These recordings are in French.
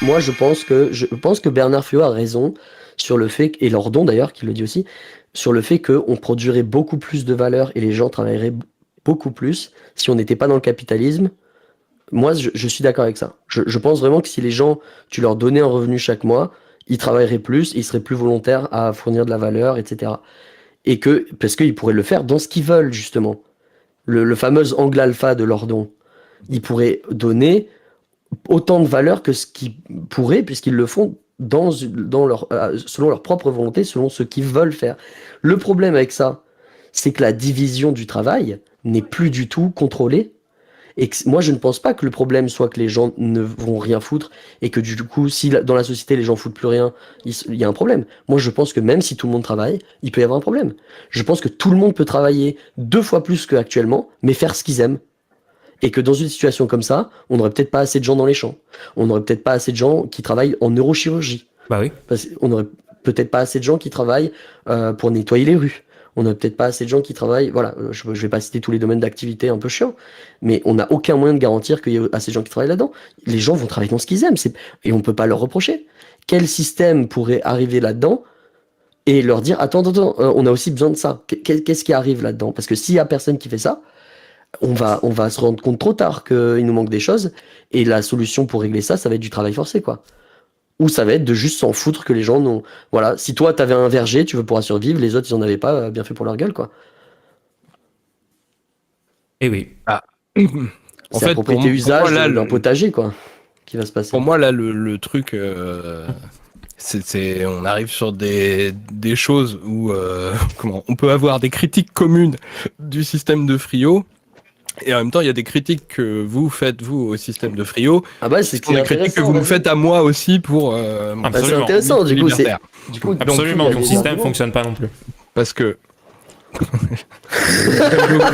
Moi, je pense que Bernard Fayot a raison sur le fait, et Lordon d'ailleurs, qui le dit aussi, sur le fait qu'on produirait beaucoup plus de valeur et les gens travailleraient beaucoup plus si on n'était pas dans le capitalisme. Moi, je suis d'accord avec ça. Je pense vraiment que si les gens, tu leur donnais un revenu chaque mois, ils travailleraient plus, ils seraient plus volontaires à fournir de la valeur, etc. Parce qu'ils pourraient le faire dans ce qu'ils veulent, justement. Le fameux angle alpha de Lordon, ils pourraient donner autant de valeur que ce qu'ils pourraient, puisqu'ils le font selon leur propre volonté, selon ce qu'ils veulent faire. Le problème avec ça, c'est que la division du travail n'est plus du tout contrôlée. Et moi, je ne pense pas que le problème soit que les gens ne vont rien foutre et que du coup, si dans la société les gens foutent plus rien, il y a un problème. Moi, je pense que même si tout le monde travaille, il peut y avoir un problème. Je pense que tout le monde peut travailler 2 fois plus qu'actuellement, mais faire ce qu'ils aiment. Et que dans une situation comme ça, on n'aurait peut-être pas assez de gens dans les champs. On n'aurait peut-être pas assez de gens qui travaillent en neurochirurgie. Bah oui. On n'aurait peut-être pas assez de gens qui travaillent pour nettoyer les rues. On n'a peut-être pas assez de gens qui travaillent. Voilà, je vais pas citer tous les domaines d'activité un peu chiants, mais on n'a aucun moyen de garantir qu'il y ait assez de gens qui travaillent là-dedans. Les gens vont travailler dans ce qu'ils aiment, et on ne peut pas leur reprocher. Quel système pourrait arriver là-dedans et leur dire attends, on a aussi besoin de ça. Qu'est-ce qui arrive là-dedans? Parce que s'il y a personne qui fait ça, on va se rendre compte trop tard qu'il nous manque des choses, et la solution pour régler ça, ça va être du travail forcé, quoi. Ou ça va être de juste s'en foutre que les gens n'ont... Voilà, si toi, t'avais un verger, tu veux pouvoir survivre, les autres, ils en avaient pas, bien fait pour leur gueule, quoi. Et oui. Ah. En C'est la fait, propriété usage d'un potager, quoi, qui va se passer. Pour moi, là, le truc, on arrive sur des choses où on peut avoir des critiques communes du système de Frio. Et en même temps, il y a des critiques que vous faites, vous, au système de Frio. Ah bah, c'est des critiques que vous me faites à moi aussi pour... c'est intéressant, du coup, c'est... Absolument, ton système fonctionne pas non plus. Parce que...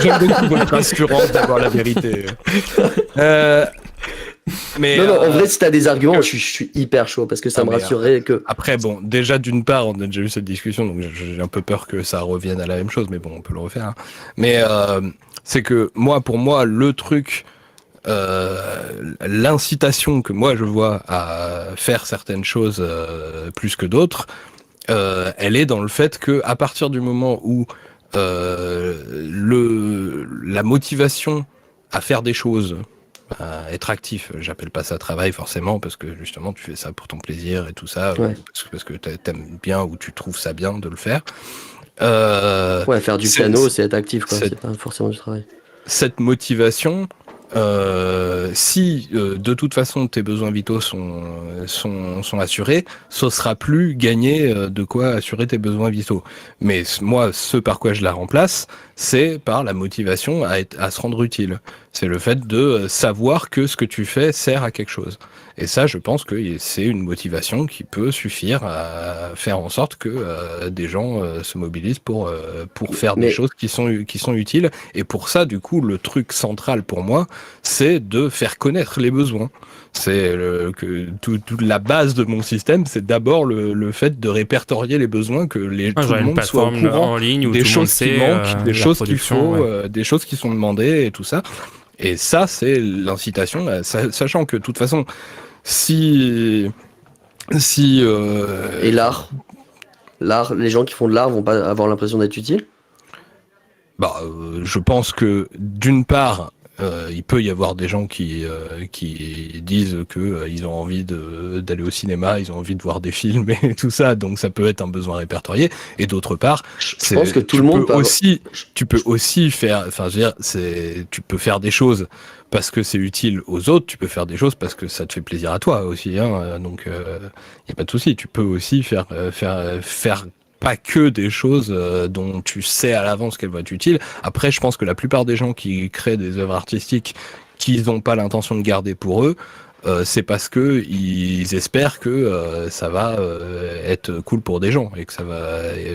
J'aime beaucoup votre assurance d'avoir la vérité. Mais non, en vrai, si t'as des arguments, je suis hyper chaud, parce que ça me rassurerait que... Après, bon, déjà, d'une part, on a déjà eu cette discussion, donc j'ai un peu peur que ça revienne à la même chose, mais bon, on peut le refaire. Hein. Mais c'est que, pour moi, le truc... l'incitation que moi je vois à faire certaines choses plus que d'autres, elle est dans le fait que à partir du moment où la motivation à faire des choses, à être actif, j'appelle pas ça travail forcément parce que justement tu fais ça pour ton plaisir et tout ça, Ouais. parce que t'aimes bien ou tu trouves ça bien de le faire. Faire du piano, c'est être actif, quoi. C'est pas forcément du travail. Cette motivation, si de toute façon tes besoins vitaux sont assurés, ce sera plus gagner de quoi assurer tes besoins vitaux. Mais moi, ce par quoi je la remplace, c'est par la motivation à se rendre utile. C'est le fait de savoir que ce que tu fais sert à quelque chose. Et ça, je pense que c'est une motivation qui peut suffire à faire en sorte que des gens se mobilisent pour faire des choses qui sont utiles. Et pour ça, du coup, le truc central pour moi, c'est de faire connaître les besoins. C'est toute la base de mon système, c'est d'abord le fait de répertorier les besoins, que tout le monde soit au courant en ligne où des choses qui manquent, des choses qu'il faut, des choses qui sont demandées et tout ça. Et ça, c'est l'incitation, sachant que de toute façon, et l'art, les gens qui font de l'art vont pas avoir l'impression d'être utiles? Je pense que d'une part, il peut y avoir des gens qui disent que ils ont envie d'aller au cinéma, ils ont envie de voir des films et tout ça, donc ça peut être un besoin répertorié. Et d'autre part, je pense que tout le monde tu peux aussi faire, tu peux faire des choses parce que c'est utile aux autres, tu peux faire des choses parce que ça te fait plaisir à toi aussi, hein, donc y a pas de souci. Tu peux aussi faire pas que des choses dont tu sais à l'avance qu'elles vont être utiles. Après, je pense que la plupart des gens qui créent des œuvres artistiques qu'ils n'ont pas l'intention de garder pour eux, c'est parce que ils espèrent que ça va être cool pour des gens et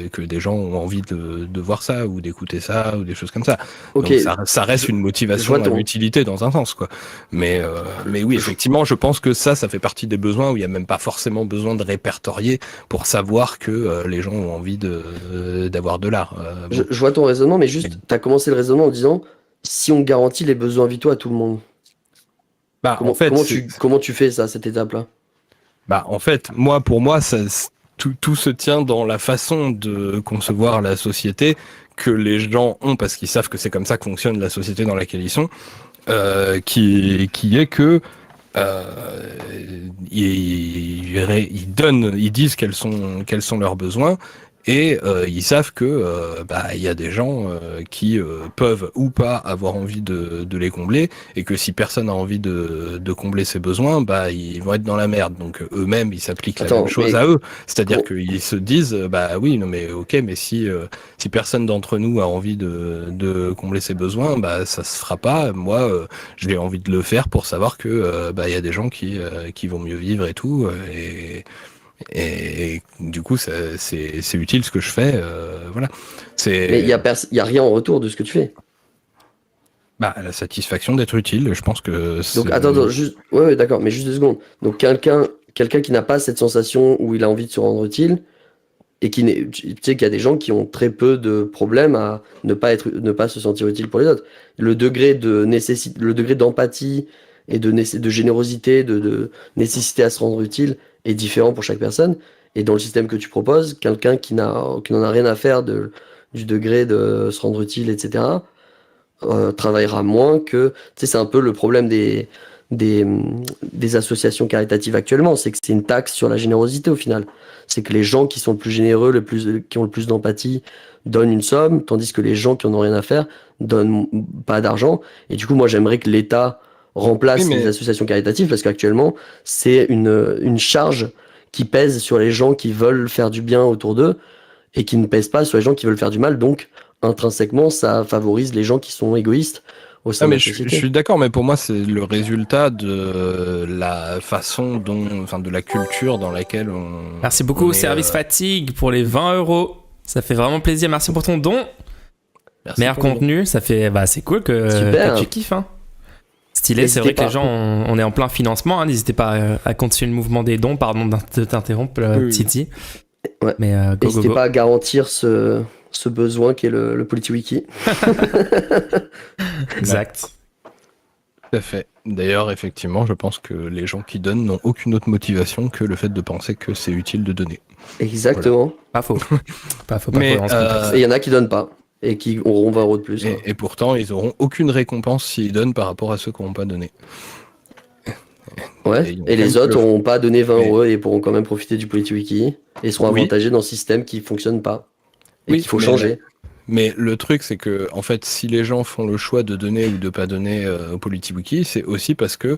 que des gens ont envie de voir ça ou d'écouter ça ou des choses comme ça. Okay. Donc ça reste une motivation à l'utilité dans un sens, quoi. Mais oui, effectivement, je pense que ça fait partie des besoins où il y a même pas forcément besoin de répertorier pour savoir que les gens ont envie d'avoir de l'art. Je vois ton raisonnement, mais juste, t'as commencé le raisonnement en disant si on garantit les besoins vitaux à tout le monde. Comment tu fais ça, cette étape-là? Bah, en fait, pour moi, tout se tient dans la façon de concevoir la société que les gens ont, parce qu'ils savent que c'est comme ça que fonctionne la société dans laquelle ils sont, qui est que ils disent quels sont leurs besoins. Et ils savent que il y a des gens qui peuvent ou pas avoir envie de les combler, et que si personne a envie de combler ses besoins, ils vont être dans la merde. Donc eux-mêmes, ils s'appliquent la même chose à eux. C'est-à-dire qu'ils se disent, oui, non mais ok, mais si personne d'entre nous a envie de combler ses besoins, ça se fera pas. Moi, j'ai envie de le faire pour savoir que il y a des gens qui vont mieux vivre et tout. Et du coup, c'est utile ce que je fais. Voilà. Mais il y a rien en retour de ce que tu fais. La satisfaction d'être utile, je pense que. Donc attends, juste, ouais, d'accord, mais juste 2 secondes. Donc quelqu'un qui n'a pas cette sensation où il a envie de se rendre utile, et tu sais qu'il y a des gens qui ont très peu de problèmes à ne pas se sentir utile pour les autres. Le degré d'empathie et de générosité, de nécessité à se rendre utile est différent pour chaque personne. Et dans le système que tu proposes, quelqu'un qui n'en a rien à faire du degré de se rendre utile, etc., travaillera moins que... Tu sais, c'est un peu le problème des associations caritatives actuellement, c'est que c'est une taxe sur la générosité au final. C'est que les gens qui sont le plus généreux, qui ont le plus d'empathie, donnent une somme, tandis que les gens qui en ont rien à faire donnent pas d'argent. Et du coup, moi, j'aimerais que l'État remplace les associations caritatives, parce qu'actuellement, c'est une charge qui pèse sur les gens qui veulent faire du bien autour d'eux, et qui ne pèse pas sur les gens qui veulent faire du mal. Donc, intrinsèquement, ça favorise les gens qui sont égoïstes au sein de la société. Je suis d'accord, mais pour moi, c'est le résultat de la façon de la culture dans laquelle on... Merci beaucoup au Service Fatigue pour les 20 €. Ça fait vraiment plaisir. Merci pour ton don. Merci. Meilleur contenu. Ça fait, c'est cool que tu kiffes, hein. Stylé, c'est vrai que les gens, on est en plein financement, hein. N'hésitez pas à continuer le mouvement des dons. Pardon de t'interrompre, Titi. Ouais. Mais n'hésitez pas à garantir ce besoin qui est le PolitiWiki. Exact. Tout à fait. D'ailleurs, effectivement, je pense que les gens qui donnent n'ont aucune autre motivation que le fait de penser que c'est utile de donner. Exactement. Voilà. Pas faux. Pas faux. Mais et il y en a qui donnent pas et qui auront 20 € de plus. Et pourtant, ils auront aucune récompense s'ils donnent par rapport à ceux qui n'auront pas donné. Ouais. Et les autres n'auront pas donné 20 € et pourront quand même profiter du PolitiWiki et seront avantagés dans ce système qui fonctionne pas. Et qu'il faut changer. Mais le truc, c'est que, en fait, si les gens font le choix de donner ou de pas donner au PolitiWiki, c'est aussi parce que,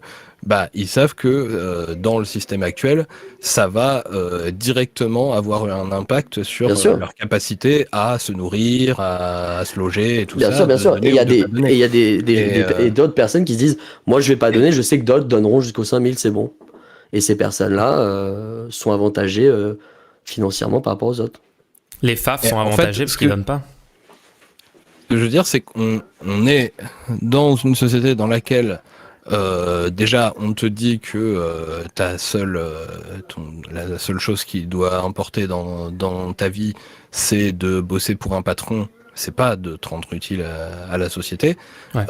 ils savent que dans le système actuel, ça va directement avoir un impact sur leur capacité à se nourrir, à se loger et tout ça. Bien sûr. Et il y a d'autres personnes qui se disent, moi, je vais pas donner, je sais que d'autres donneront jusqu'aux 5000, c'est bon. Et ces personnes-là sont avantagées financièrement par rapport aux autres. Les FAF sont avantagés parce qu'ils donnent pas. Ce que je veux dire, c'est qu'on est dans une société dans laquelle déjà on te dit que la seule chose qui doit importer dans ta vie, c'est de bosser pour un patron. C'est pas de te rendre utile à la société. Ouais.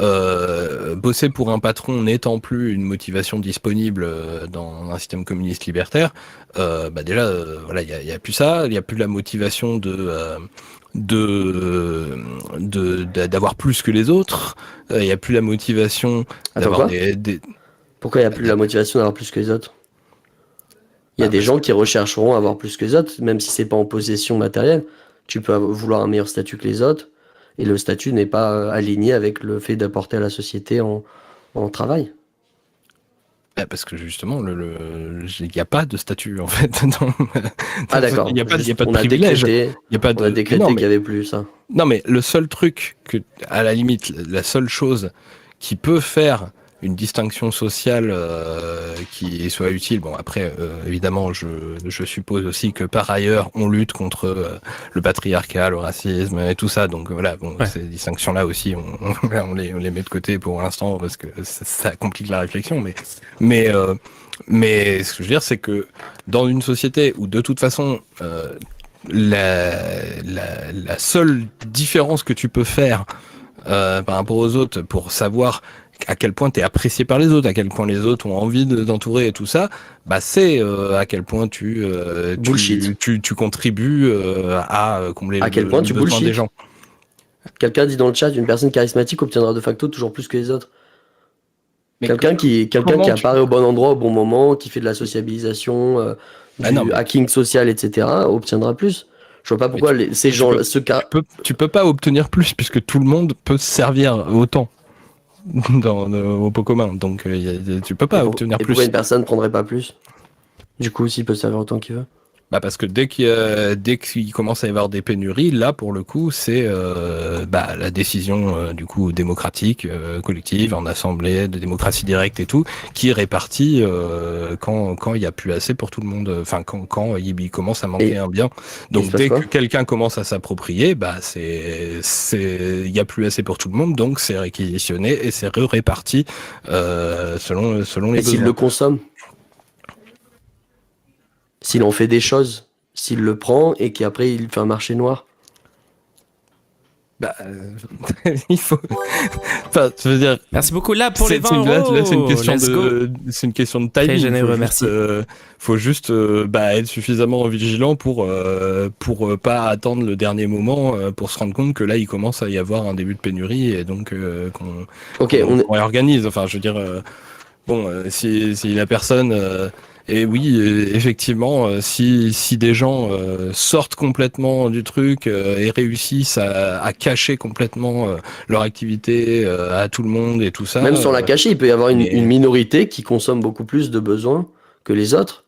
Bosser pour un patron n'étant plus une motivation disponible dans un système communiste libertaire, déjà, il y a plus ça, il y a plus la motivation d'avoir plus que les autres. Il y a plus la motivation d'avoir Pourquoi il y a plus la motivation d'avoir plus que les autres? Il y a des gens qui rechercheront à avoir plus que les autres, même si c'est pas en possession matérielle. Tu peux vouloir un meilleur statut que les autres, et le statut n'est pas aligné avec le fait d'apporter à la société en travail. Parce que justement, il n'y a pas de statut en fait. D'accord. Il n'y a pas de privilège. On a décrété qu'il n'y avait plus ça. Non, mais le seul truc à la limite, la seule chose qui peut faire une distinction sociale qui soit utile. Bon, après, évidemment, je suppose aussi que par ailleurs, on lutte contre le patriarcat, le racisme et tout ça. Donc voilà, ces distinctions-là aussi, on les met de côté pour l'instant parce que ça complique la réflexion. Mais ce que je veux dire, c'est que dans une société où de toute façon, la seule différence que tu peux faire par rapport aux autres pour savoir à quel point tu es apprécié par les autres, à quel point les autres ont envie d'entourer et tout ça, bah c'est à quel point tu contribues à combler à quel point tu besoin des gens. Quelqu'un dit dans le chat, une personne charismatique obtiendra de facto toujours plus que les autres. Quelqu'un qui apparaît au bon endroit au bon moment, qui fait de la sociabilisation, du hacking social, etc., obtiendra plus. Je vois pas pourquoi ces gens, tu peux pas obtenir plus puisque tout le monde peut se servir autant au pot commun. Donc tu peux pas obtenir plus. Pourquoi une personne prendrait pas plus? Du coup, s'il peut se servir autant qu'il veut. Bah parce que dès qu'il commence à y avoir des pénuries, là pour le coup c'est la décision du coup démocratique, collective, en assemblée, de démocratie directe et tout, qui est répartie quand il y a plus assez pour tout le monde, enfin quand il commence à manquer un bien. Donc dès que quelqu'un commence à s'approprier, bah il y a plus assez pour tout le monde, donc c'est réquisitionné et c'est réparti selon les besoins. Et s'il le consomme? S'il en fait des choses, s'il le prend et qu'après il fait un marché noir. Bah, il faut. Enfin, je veux dire. Merci beaucoup. Là pour les 20 euros. Là, c'est une question de timing. Très généreux, merci. Faut juste être suffisamment vigilant pour pas attendre le dernier moment pour se rendre compte que là il commence à y avoir un début de pénurie et donc qu'on réorganise. Enfin, je veux dire, si la personne et oui, effectivement, si des gens sortent complètement du truc et réussissent à cacher complètement leur activité à tout le monde et tout ça... Même sans la cacher, il peut y avoir une minorité qui consomme beaucoup plus de besoins que les autres.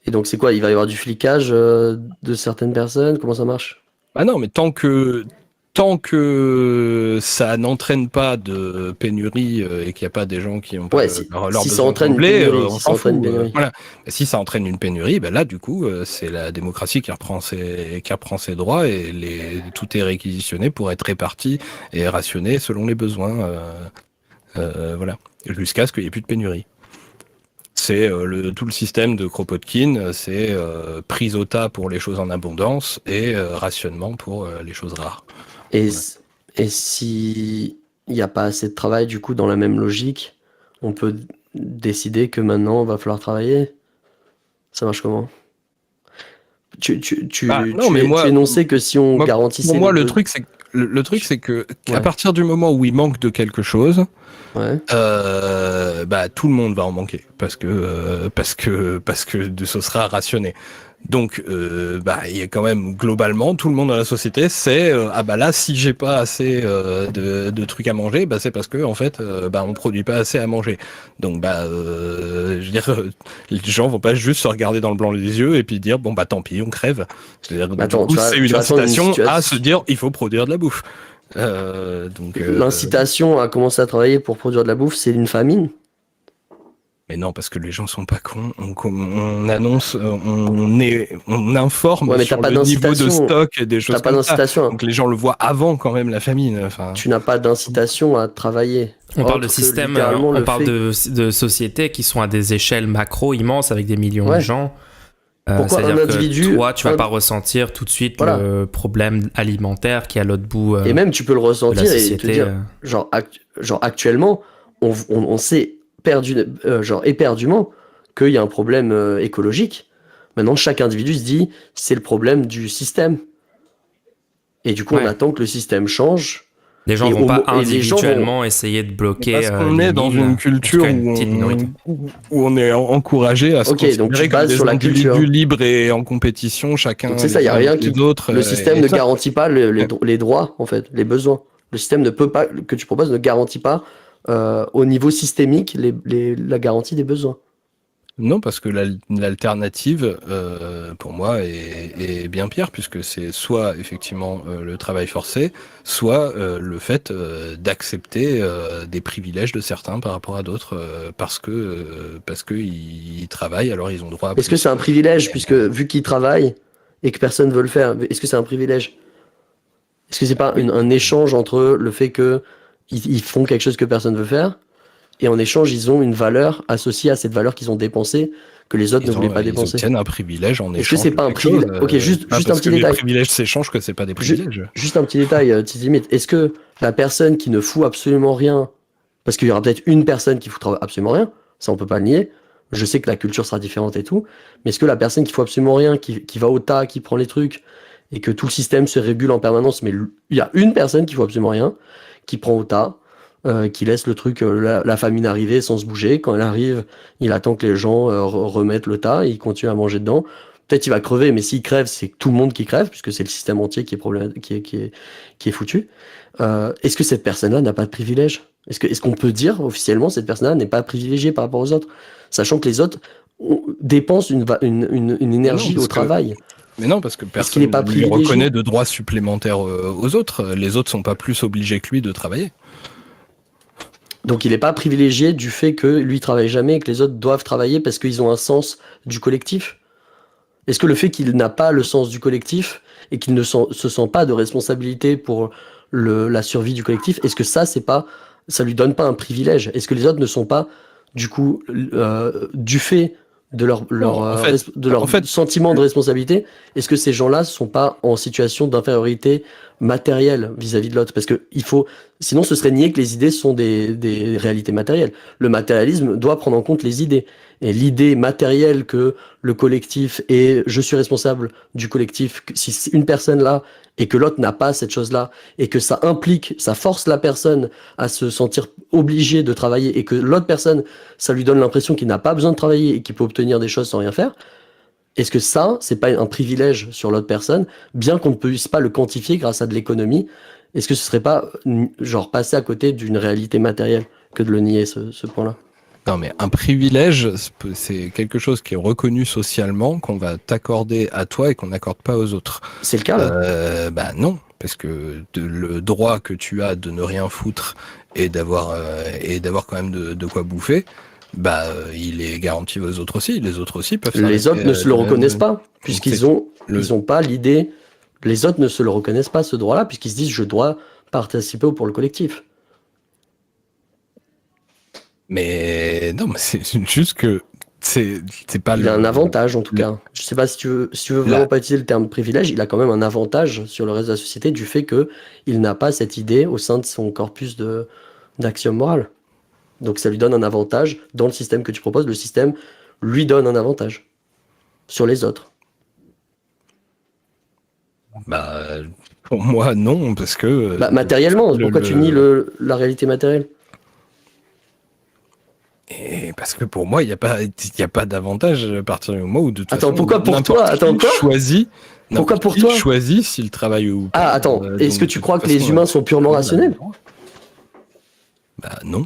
Et donc c'est quoi? Il va y avoir du flicage de certaines personnes? Comment ça marche? Ah non, mais tant que ça n'entraîne pas de pénurie et qu'il n'y a pas des gens qui ont pas leur besoin comblé, on s'en fout. Voilà. Si ça entraîne une pénurie, ben là du coup c'est la démocratie qui reprend ses droits et tout est réquisitionné pour être réparti et rationné selon les besoins. Voilà. Jusqu'à ce qu'il n'y ait plus de pénurie. C'est tout le système de Kropotkin, c'est prise au tas pour les choses en abondance et rationnement pour les choses rares. Et si il n'y a pas assez de travail, du coup, dans la même logique, on peut décider que maintenant, il va falloir travailler? Ça marche comment? Tu énonçais que si on garantissait... Pour moi, le truc, c'est que à partir du moment où il manque de quelque chose, tout le monde va en manquer parce que ce sera rationné. Donc il y a quand même globalement tout le monde dans la société c'est là si j'ai pas assez de trucs à manger, c'est parce que en fait on produit pas assez à manger. Donc je veux dire les gens vont pas juste se regarder dans le blanc des yeux et puis dire tant pis on crève. C'est-à-dire c'est une incitation à se dire il faut produire de la bouffe. L'incitation à commencer à travailler pour produire de la bouffe, c'est une famine? Mais non, parce que les gens sont pas cons. On annonce, on informe sur le niveau de stock et des choses comme ça. Donc les gens le voient avant quand même la famine. Enfin... Tu n'as pas d'incitation à travailler. On parle de système, on parle de sociétés qui sont à des échelles macro immenses avec des millions de gens. Pourquoi un individu... Que toi, tu vas pas ressentir tout de suite le problème alimentaire qui est à l'autre bout. Et même tu peux le ressentir et te dire, genre actuellement, on sait éperdument qu'il y a un problème écologique. Maintenant, chaque individu se dit c'est le problème du système. Et du coup, on attend que le système change. Les gens vont pas individuellement essayer de bloquer. Parce qu'on est dans une culture où on est encouragé à se considérer comme des individus libres et en compétition, chacun. Donc c'est ça, il y a rien qui. Le système ne garantit pas les droits, en fait, les besoins. Le système que tu proposes ne garantit pas au niveau systémique la garantie des besoins. Non, parce que l'alternative, pour moi, est bien pire, puisque c'est soit effectivement le travail forcé, soit le fait d'accepter des privilèges de certains par rapport à d'autres, parce que ils travaillent, alors ils ont droit à... Est-ce que c'est un privilège, puisque vu qu'ils travaillent et que personne ne veut le faire, est-ce que c'est un privilège? Est-ce que c'est pas un échange entre le fait que ils font quelque chose que personne ne veut faire, et en échange, ils ont une valeur associée à cette valeur qu'ils ont dépensée, que les autres ne voulaient pas dépenser. Ils obtiennent un privilège en échange. Est-ce que c'est pas un privilège? Ok, juste un petit détail. Les privilèges s'échangent, que c'est pas des privilèges. Juste un petit détail, petite limite. Est-ce que la personne qui ne fout absolument rien Parce qu'il y aura peut-être une personne qui foutra absolument rien, ça on peut pas le nier. Je sais que la culture sera différente et tout, mais est-ce que la personne qui fout absolument rien, qui va au tas, qui prend les trucs, et que tout le système se régule en permanence, mais il y a une personne qui fout absolument rien, qui prend au tas, qui laisse le truc, la famine arriver sans se bouger. Quand elle arrive, il attend que les gens remettent le tas et il continue à manger dedans. Peut-être il va crever, mais s'il crève, c'est tout le monde qui crève, puisque c'est le système entier qui est foutu. Est-ce que cette personne-là n'a pas de privilège? Est-ce qu'on peut dire officiellement cette personne-là n'est pas privilégiée par rapport aux autres, sachant que les autres dépensent une énergie au travail? Mais non, parce que personne ne lui reconnaît de droits supplémentaires aux autres. Les autres sont pas plus obligés que lui de travailler. Donc il n'est pas privilégié du fait que lui travaille jamais et que les autres doivent travailler parce qu'ils ont un sens du collectif? Est-ce que le fait qu'il n'a pas le sens du collectif et qu'il ne se sent pas de responsabilité pour la survie du collectif, est-ce que ça lui donne pas un privilège? Est-ce que les autres ne sont pas, du coup, du fait de leur sentiment de responsabilité, est-ce que ces gens-là sont pas en situation d'infériorité matérielle vis-à-vis de l'autre? Parce que sinon ce serait nier que les idées sont des réalités matérielles. Le matérialisme doit prendre en compte les idées. Et l'idée matérielle que le collectif je suis responsable du collectif, si une personne là, et que l'autre n'a pas cette chose-là, et que ça force la personne à se sentir obligée de travailler, et que l'autre personne, ça lui donne l'impression qu'il n'a pas besoin de travailler et qu'il peut obtenir des choses sans rien faire, est-ce que ça, c'est pas un privilège sur l'autre personne, bien qu'on ne puisse pas le quantifier grâce à de l'économie? Est-ce que ce serait pas, genre, passer à côté d'une réalité matérielle que de le nier, ce point-là? Non, mais un privilège, c'est quelque chose qui est reconnu socialement, qu'on va t'accorder à toi et qu'on n'accorde pas aux autres. C'est le cas, là? Bah non, parce que le droit que tu as de ne rien foutre et d'avoir quand même de quoi bouffer, bah il est garanti aux autres aussi. Les autres aussi peuvent. Les autres ne se le reconnaissent pas, puisqu'ils ont pas l'idée. Les autres ne se le reconnaissent pas, ce droit-là, puisqu'ils se disent je dois participer pour le collectif. Mais non, mais c'est juste que c'est pas. Il a un avantage en tout cas. Je sais pas si tu veux vraiment pas utiliser le terme privilège, il a quand même un avantage sur le reste de la société du fait que il n'a pas cette idée au sein de son corpus d'axiome moral. Donc ça lui donne un avantage dans le système que tu proposes. Le système lui donne un avantage sur les autres. Bah pour moi non, parce que. Bah, matériellement, pourquoi tu nies la réalité matérielle? Et parce que pour moi, il n'y a pas d'avantage à partir du moment où de toute façon, pourquoi pour toi? Pourquoi pour toi? Choisit s'il travaille ou pas. Ah, attends, est-ce que tu crois que les humains sont purement rationnels? Bah non.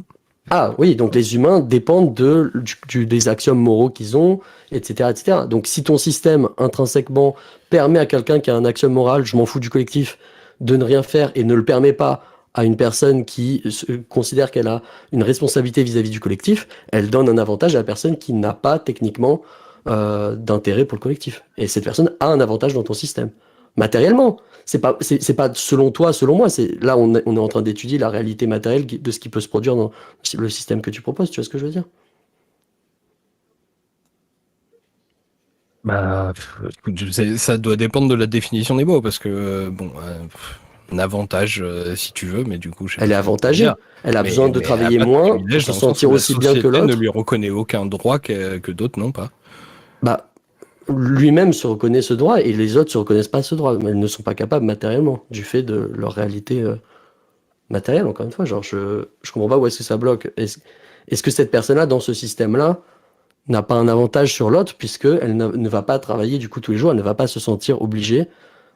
Ah oui, donc les humains dépendent des axiomes moraux qu'ils ont, etc., etc. Donc si ton système intrinsèquement permet à quelqu'un qui a un axiome moral, je m'en fous du collectif, de ne rien faire et ne le permet pas à une personne qui considère qu'elle a une responsabilité vis-à-vis du collectif, elle donne un avantage à la personne qui n'a pas techniquement d'intérêt pour le collectif. Et cette personne a un avantage dans ton système. Matériellement. C'est pas selon toi, selon moi. Là, on est en train d'étudier la réalité matérielle de ce qui peut se produire dans le système que tu proposes. Tu vois ce que je veux dire? Bah, ça doit dépendre de la définition des mots, parce que un avantage si tu veux, mais du coup, elle est avantagée. Elle a besoin de travailler moins pour se sentir aussi bien que l'autre. Ne lui reconnaît aucun droit que d'autres n'ont pas. Bah, lui-même se reconnaît ce droit et les autres se reconnaissent pas ce droit, mais elles ne sont pas capables matériellement du fait de leur réalité matérielle. Encore une fois, genre je comprends pas où est-ce que ça bloque. Est-ce que cette personne-là dans ce système-là n'a pas un avantage sur l'autre puisque elle ne va pas travailler du coup tous les jours, elle ne va pas se sentir obligée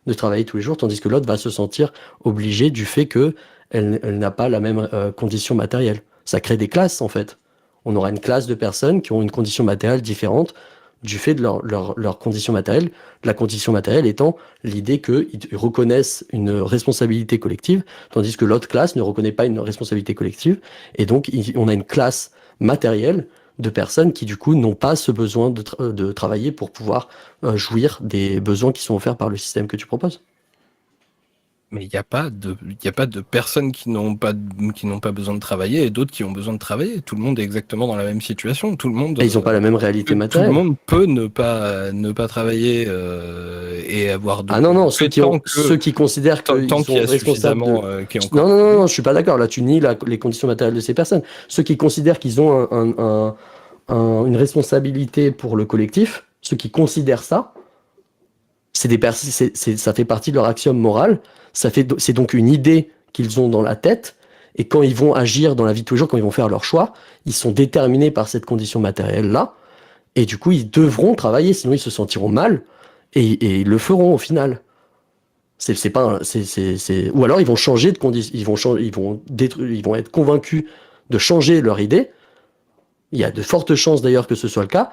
de travailler tous les jours, tandis que l'autre va se sentir obligée du fait que elle n'a pas la même condition matérielle. Ça crée des classes en fait. On aura une classe de personnes qui ont une condition matérielle différente du fait de leur condition matérielle, la condition matérielle étant l'idée qu'ils reconnaissent une responsabilité collective, tandis que l'autre classe ne reconnaît pas une responsabilité collective, et donc on a une classe matérielle de personnes qui du coup n'ont pas ce besoin de travailler pour pouvoir jouir des besoins qui sont offerts par le système que tu proposes. Mais il n'y a pas de personnes qui n'ont pas besoin de travailler et d'autres qui ont besoin de travailler. Tout le monde est exactement dans la même situation. Tout le monde. Et ils n'ont pas la même réalité matérielle. Tout le monde peut ne pas travailler et avoir de. Ah non, ceux qui considèrent qu'ils sont responsables de... Non, je suis pas d'accord. Là, tu nies les conditions matérielles de ces personnes. Ceux qui considèrent qu'ils ont une responsabilité pour le collectif, ceux qui considèrent ça, ça fait partie de leur axiome moral. C'est donc une idée qu'ils ont dans la tête, et quand ils vont agir dans la vie de tous les jours, quand ils vont faire leur choix, ils sont déterminés par cette condition matérielle-là, et du coup, ils devront travailler, sinon ils se sentiront mal, et ils le feront au final. Ou alors ils vont changer de condition, ils vont être convaincus de changer leur idée. Il y a de fortes chances d'ailleurs que ce soit le cas.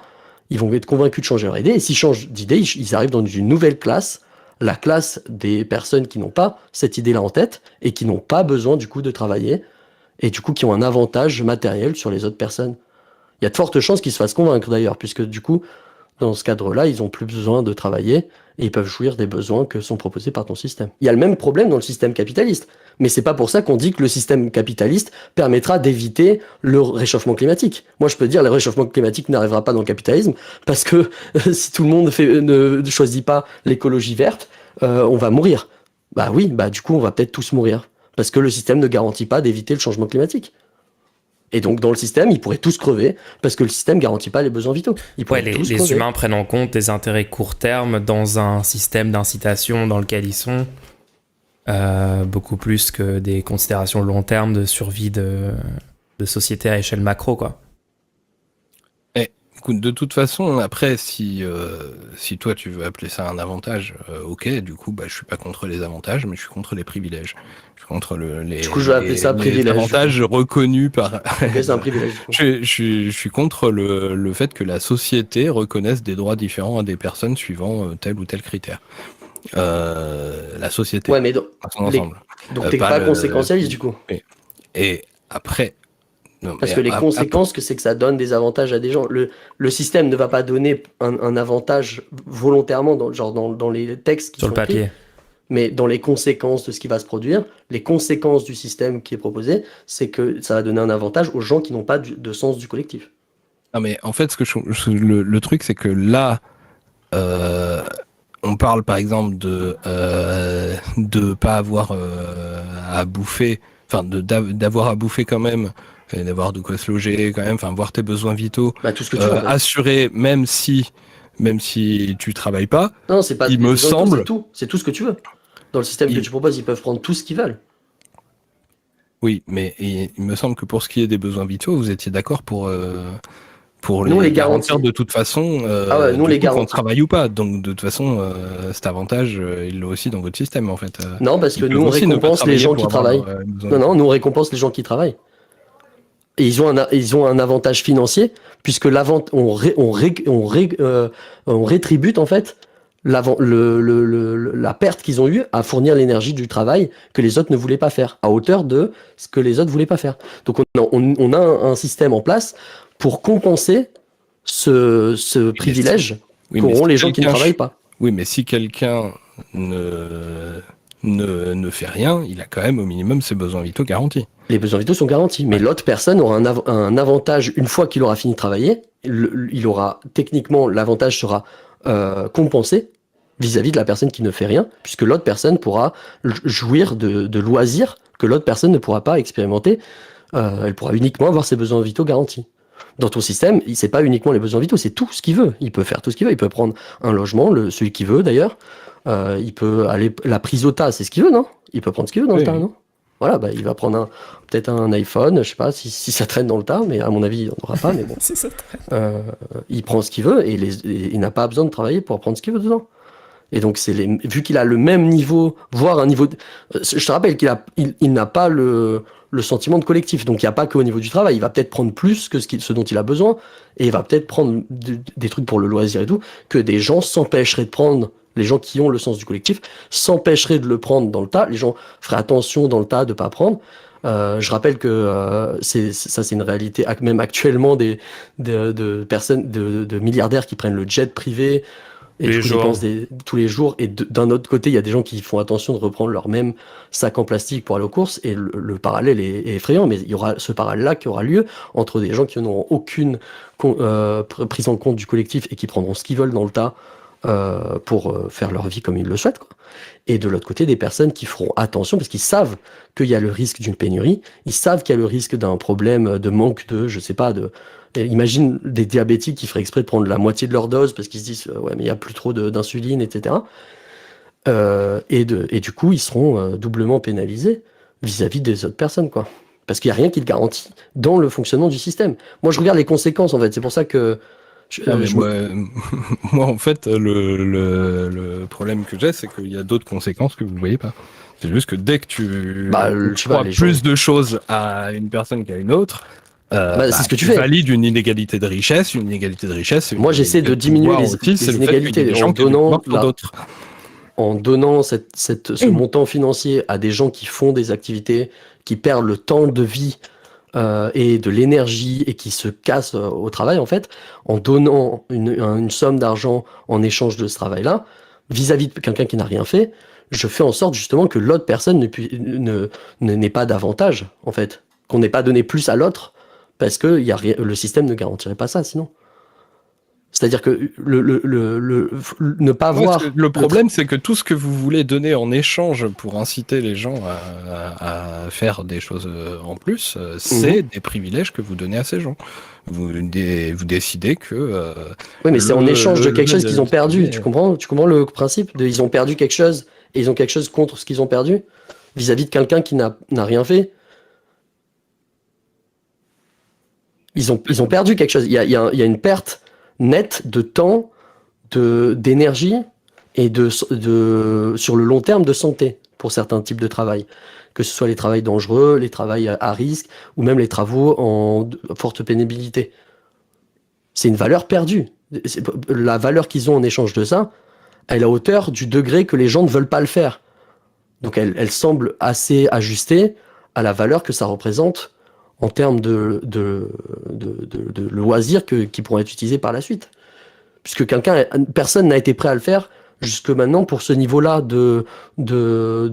Ils vont être convaincus de changer leur idée, et s'ils changent d'idée, ils arrivent dans une nouvelle classe, la classe des personnes qui n'ont pas cette idée-là en tête, et qui n'ont pas besoin du coup de travailler, et du coup qui ont un avantage matériel sur les autres personnes. Il y a de fortes chances qu'ils se fassent convaincre d'ailleurs, puisque du coup, dans ce cadre-là, ils n'ont plus besoin de travailler, et ils peuvent jouir des besoins que sont proposés par ton système. Il y a le même problème dans le système capitaliste, mais c'est pas pour ça qu'on dit que le système capitaliste permettra d'éviter le réchauffement climatique. Moi, je peux dire, le réchauffement climatique n'arrivera pas dans le capitalisme, parce que si tout le monde ne choisit pas l'écologie verte, on va mourir. Bah oui, du coup, on va peut-être tous mourir, parce que le système ne garantit pas d'éviter le changement climatique. Et donc, dans le système, ils pourraient tous crever, parce que le système garantit pas les besoins vitaux. Les humains prennent en compte des intérêts court terme dans un système d'incitation dans lequel ils sont, beaucoup plus que des considérations long terme de survie de société à échelle macro, quoi. Écoute, de toute façon, après, si toi tu veux appeler ça un avantage, ok, du coup, je suis pas contre les avantages, mais je suis contre les privilèges. Je suis contre du coup, je vais appeler ça privilège. Les avantages reconnus par. Ok, c'est un privilège. Je suis contre le fait que la société reconnaisse des droits différents à des personnes suivant tel ou tel critère. La société. Ouais, mais dans son ensemble. Donc t'es pas conséquentialiste du coup. Et après. Non, parce que les conséquences que c'est que ça donne des avantages à des gens. Le système ne va pas donner un avantage volontairement dans les textes qui sur sont le papier. Écrits, mais dans les conséquences de ce qui va se produire, les conséquences du système qui est proposé, c'est que ça va donner un avantage aux gens qui n'ont pas de sens du collectif. Non mais en fait, le truc c'est que là, on parle par exemple de pas avoir à bouffer, enfin d'avoir à bouffer quand même. Et d'avoir de quoi se loger quand même, enfin voir tes besoins vitaux, tout ce que tu veux, assurer même si tu travailles pas. Non, c'est pas. Il me semble. C'est tout ce que tu veux. Dans le système que tu proposes, ils peuvent prendre tout ce qu'ils veulent. Oui, mais il me semble que pour ce qui est des besoins vitaux, vous étiez d'accord pour nous, les garantir de toute façon. Nous les qu'on travaille ou pas. Donc de toute façon, cet avantage, il l'a aussi dans votre système en fait. Non, parce que nous on récompense les gens qui travaillent. Non, nous on récompense les gens qui travaillent. Et ils ont un avantage financier, puisque on rétribute en fait la perte qu'ils ont eue à fournir l'énergie du travail que les autres ne voulaient pas faire, à hauteur de ce que les autres voulaient pas faire. Donc on a un système en place pour compenser ce privilège qu'auront les gens qui ne travaillent pas. Oui, mais si quelqu'un ne fait rien, il a quand même au minimum ses besoins vitaux garantis. Les besoins vitaux sont garantis, mais l'autre personne aura un avantage une fois qu'il aura fini de travailler. Il aura techniquement, l'avantage sera compensé vis-à-vis de la personne qui ne fait rien, puisque l'autre personne pourra jouir de loisirs que l'autre personne ne pourra pas expérimenter. Elle pourra uniquement avoir ses besoins vitaux garantis. Dans ton système, c'est pas uniquement les besoins vitaux, c'est tout ce qu'il veut. Il peut faire tout ce qu'il veut. Il peut prendre un logement, celui qu'il veut d'ailleurs. Il peut aller la prise au tas, c'est ce qu'il veut, non? Il peut prendre ce qu'il veut dans le tas, non? Voilà, il va prendre peut-être un iPhone, je sais pas si ça traîne dans le tas, mais à mon avis, il n'en aura pas, mais bon. Si ça traîne. Il prend ce qu'il veut et il n'a pas besoin de travailler pour prendre ce qu'il veut dedans. Et donc, vu qu'il a le même niveau, voire un niveau... Je te rappelle qu'il n'a pas le sentiment de collectif, donc il n'y a pas qu'au niveau du travail. Il va peut-être prendre plus que ce dont il a besoin, et il va peut-être prendre des trucs pour le loisir et tout, que des gens s'empêcheraient de prendre. Les gens qui ont le sens du collectif s'empêcheraient de le prendre dans le tas. Les gens feraient attention dans le tas de ne pas prendre. Je rappelle que c'est une réalité, même actuellement, de personnes, de milliardaires qui prennent le jet privé Et Tous du les coup, jours. dépensent tous les jours. Et d'un autre côté, il y a des gens qui font attention de reprendre leur même sac en plastique pour aller aux courses. Et le parallèle est effrayant, mais il y aura ce parallèle-là qui aura lieu entre des gens qui n'auront aucune prise en compte du collectif et qui prendront ce qu'ils veulent dans le tas pour faire leur vie comme ils le souhaitent, quoi. Et de l'autre côté, des personnes qui feront attention parce qu'ils savent qu'il y a le risque d'une pénurie, ils savent qu'il y a le risque d'un problème de manque de, je sais pas, imagine des diabétiques qui feraient exprès de prendre la moitié de leur dose parce qu'ils se disent ouais mais il y a plus trop d'insuline, etc. Et du coup ils seront doublement pénalisés vis-à-vis des autres personnes, quoi. Parce qu'il n'y a rien qui le garantit dans le fonctionnement du système. Moi je regarde les conséquences en fait, c'est pour ça que moi, en fait, le problème que j'ai, c'est qu'il y a d'autres conséquences que vous ne voyez pas. C'est juste que dès que tu je sais pas, crois les plus gens- de choses à une personne qu'à une autre, c'est ce que tu tu fais. valides une inégalité de richesse. Une inégalité de richesse, c'est une Moi, j'essaie de inégalité diminuer pouvoir aussi, c'est le fait qu'il y ait inégalités des gens en qui ont du donnant pouvoir sur d'autres. en donnant ce montant financier à des gens qui font des activités, qui perdent le temps de vie et de l'énergie et qui se cassent au travail, en fait, en donnant une somme d'argent en échange de ce travail-là, vis-à-vis de quelqu'un qui n'a rien fait, je fais en sorte justement que l'autre personne n'ait pas d'avantage, en fait. Qu'on n'ait pas donné plus à l'autre, parce que le système ne garantirait pas ça, sinon. C'est-à-dire que ne pas Moi, voir... le problème, c'est que tout ce que vous voulez donner en échange pour inciter les gens à faire des choses en plus, c'est des privilèges que vous donnez à ces gens. Vous décidez que... Oui, mais c'est en échange de quelque chose qu'ils ont perdu. Tu comprends le principe ils ont perdu quelque chose et ils ont quelque chose contre ce qu'ils ont perdu vis-à-vis de quelqu'un qui n'a rien fait. Ils ont perdu quelque chose. Il y a une perte nette de temps, d'énergie et sur le long terme de santé pour certains types de travail. Que ce soit les travails dangereux, les travails à risque ou même les travaux en forte pénibilité. C'est une valeur perdue. La valeur qu'ils ont en échange de ça, elle est à hauteur du degré que les gens ne veulent pas le faire. Donc elle semble assez ajustée à la valeur que ça représente en termes de loisirs qui pourront être utilisés par la suite. Puisque personne n'a été prêt à le faire jusque maintenant pour ce niveau-là de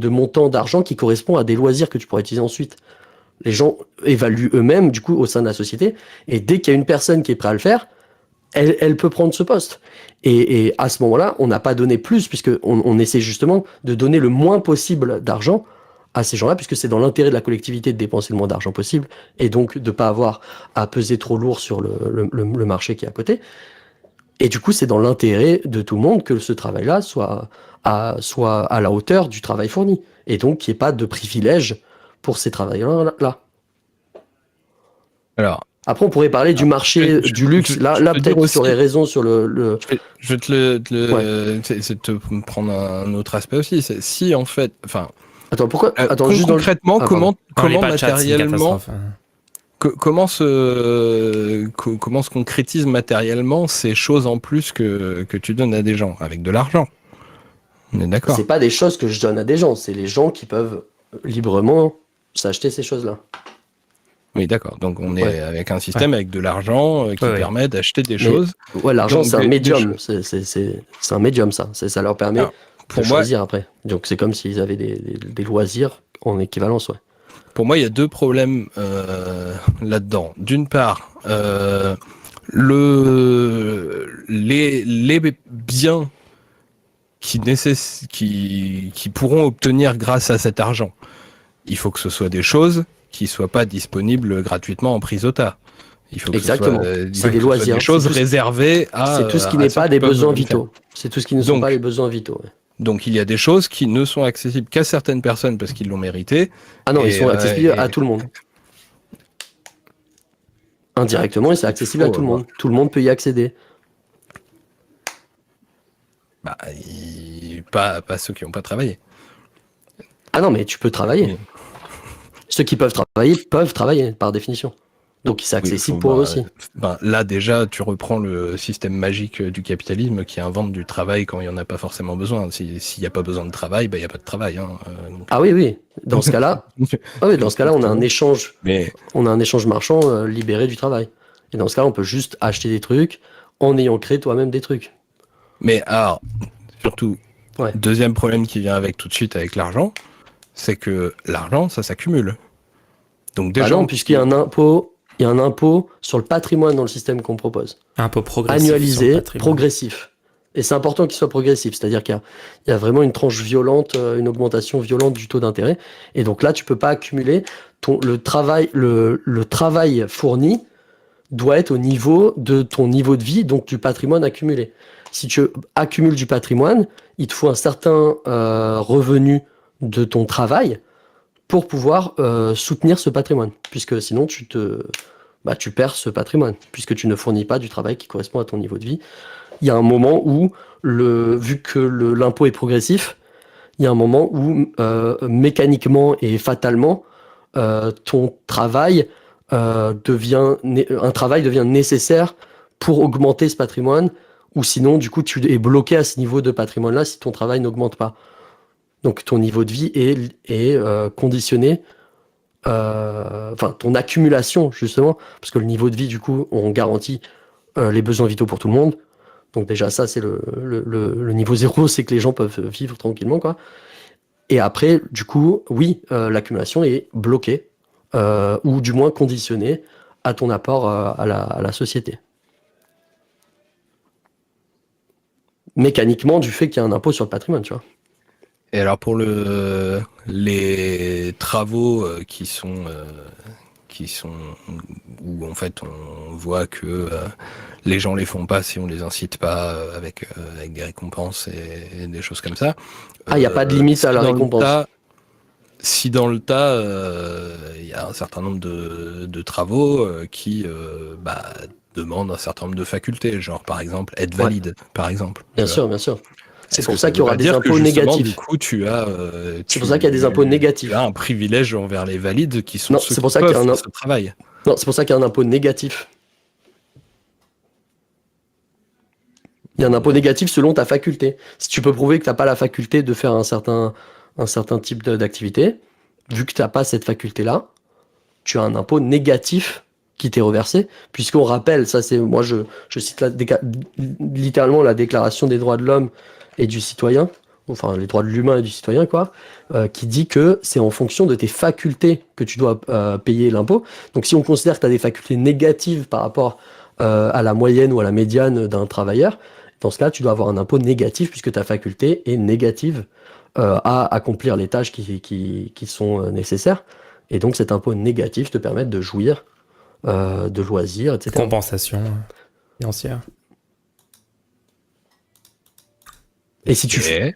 montant d'argent qui correspond à des loisirs que tu pourrais utiliser ensuite. Les gens évaluent eux-mêmes, du coup, au sein de la société, et dès qu'il y a une personne qui est prête à le faire, elle peut prendre ce poste. Et à ce moment-là, on n'a pas donné plus, puisqu'on essaie justement de donner le moins possible d'argent à ces gens-là, puisque c'est dans l'intérêt de la collectivité de dépenser le moins d'argent possible, et donc de ne pas avoir à peser trop lourd sur le marché qui est à côté. Et du coup, c'est dans l'intérêt de tout le monde que ce travail-là soit à la hauteur du travail fourni. Et donc, qu'il n'y ait pas de privilège pour ces travailleurs-là. Alors, après, on pourrait parler du marché du luxe. Là peut-être tu aurais raison sur le... Je vais c'est de te prendre un autre aspect aussi. C'est si en fait, enfin. Attends, pourquoi juste concrètement, comment matériellement, comment se concrétise matériellement ces choses en plus que tu donnes à des gens avec de l'argent? On est d'accord. C'est pas des choses que je donne à des gens, c'est les gens qui peuvent librement s'acheter ces choses-là. Oui, d'accord. Donc on est avec un système avec de l'argent qui permet d'acheter des choses. Ouais, l'argent c'est un médium. C'est un médium ça. Ça leur permet de choisir après. Donc c'est comme s'ils avaient des loisirs en équivalence, ouais. Pour moi, il y a deux problèmes là-dedans. D'une part, les biens qui pourront obtenir grâce à cet argent, il faut que ce soit des choses qui soient pas disponibles gratuitement en prise ota. Il faut que exactement. C'est des loisirs. Des choses réservées à. C'est tout ce qui n'est pas des besoins vitaux. C'est tout ce qui ne sont pas les besoins vitaux. Ouais. Donc il y a des choses qui ne sont accessibles qu'à certaines personnes parce qu'ils l'ont mérité. Ah non, ils sont accessibles à tout le monde. Indirectement, c'est accessible à tout le monde. Tout le monde peut y accéder. Bah, pas ceux qui n'ont pas travaillé. Ah non, mais tu peux travailler. Oui. Ceux qui peuvent travailler par définition. Donc c'est accessible pour eux aussi. Là déjà, tu reprends le système magique du capitalisme qui invente du travail quand il n'y en a pas forcément besoin. S'il n'y a pas besoin de travail, il n'y a pas de travail. Hein. Ah oui. Dans ce cas-là, on a un échange. On a un échange marchand libéré du travail. Et dans ce cas-là, on peut juste acheter des trucs en ayant créé toi-même des trucs. Mais alors, surtout, Ouais. deuxième problème qui vient avec tout de suite avec l'argent, c'est que l'argent, ça s'accumule. Donc des Bah gens non, puisqu'il y a un impôt, il y a un impôt sur le patrimoine dans le système qu'on propose. Un peu progressif sur le Annualisé, patrimoine. progressif. Et c'est important qu'il soit progressif, c'est-à-dire qu'il y a vraiment une tranche violente, une augmentation violente du taux d'intérêt. Et donc là, tu peux pas accumuler le travail fourni doit être au niveau de ton niveau de vie, donc du patrimoine accumulé. Si tu accumules du patrimoine, il te faut un certain revenu de ton travail pour pouvoir soutenir ce patrimoine, puisque sinon tu perds ce patrimoine, puisque tu ne fournis pas du travail qui correspond à ton niveau de vie. Il y a un moment où, vu que l'impôt est progressif, il y a un moment où mécaniquement et fatalement, ton travail un travail devient nécessaire pour augmenter ce patrimoine, ou sinon, du coup, tu es bloqué à ce niveau de patrimoine-là si ton travail n'augmente pas. Donc, ton niveau de vie est conditionné, ton accumulation, justement, parce que le niveau de vie, du coup, on garantit les besoins vitaux pour tout le monde. Donc déjà, ça, c'est le niveau zéro, c'est que les gens peuvent vivre tranquillement, quoi. Et après, du coup, oui, l'accumulation est bloquée, ou du moins conditionnée à ton apport à la société. Mécaniquement, du fait qu'il y a un impôt sur le patrimoine, tu vois. Et alors pour les travaux qui sont où en fait on voit que les gens les font pas si on les incite pas avec des récompenses et des choses comme ça. Ah, il n'y a pas de limite à la récompense. Si dans le tas, il y a un certain nombre de travaux qui demandent un certain nombre de facultés, genre par exemple être valide, par exemple. Bien sûr, bien sûr. C'est Est-ce pour que ça qu'il y veut aura pas des dire que impôts justement, négatifs. Du coup, C'est pour ça qu'il y a des impôts négatifs. Tu as un privilège envers les valides qui sont Non, ceux c'est pour qui ça qu'il y a peuvent un faire ce travail. Non, c'est pour ça qu'il y a un impôt négatif. Il y a un impôt négatif selon ta faculté. Si tu peux prouver que tu n'as pas la faculté de faire un certain type d'activité, vu que tu n'as pas cette faculté-là, tu as un impôt négatif qui t'est reversé, puisqu'on rappelle, ça c'est, moi je cite littéralement la Déclaration des droits de l'homme et du citoyen, enfin les droits de l'humain et du citoyen, quoi, qui dit que c'est en fonction de tes facultés que tu dois payer l'impôt. Donc si on considère que tu as des facultés négatives par rapport à la moyenne ou à la médiane d'un travailleur, dans ce cas, tu dois avoir un impôt négatif puisque ta faculté est négative à accomplir les tâches qui sont nécessaires. Et donc cet impôt négatif te permet de jouir de loisirs, etc. Compensation financière. Et si tu fais...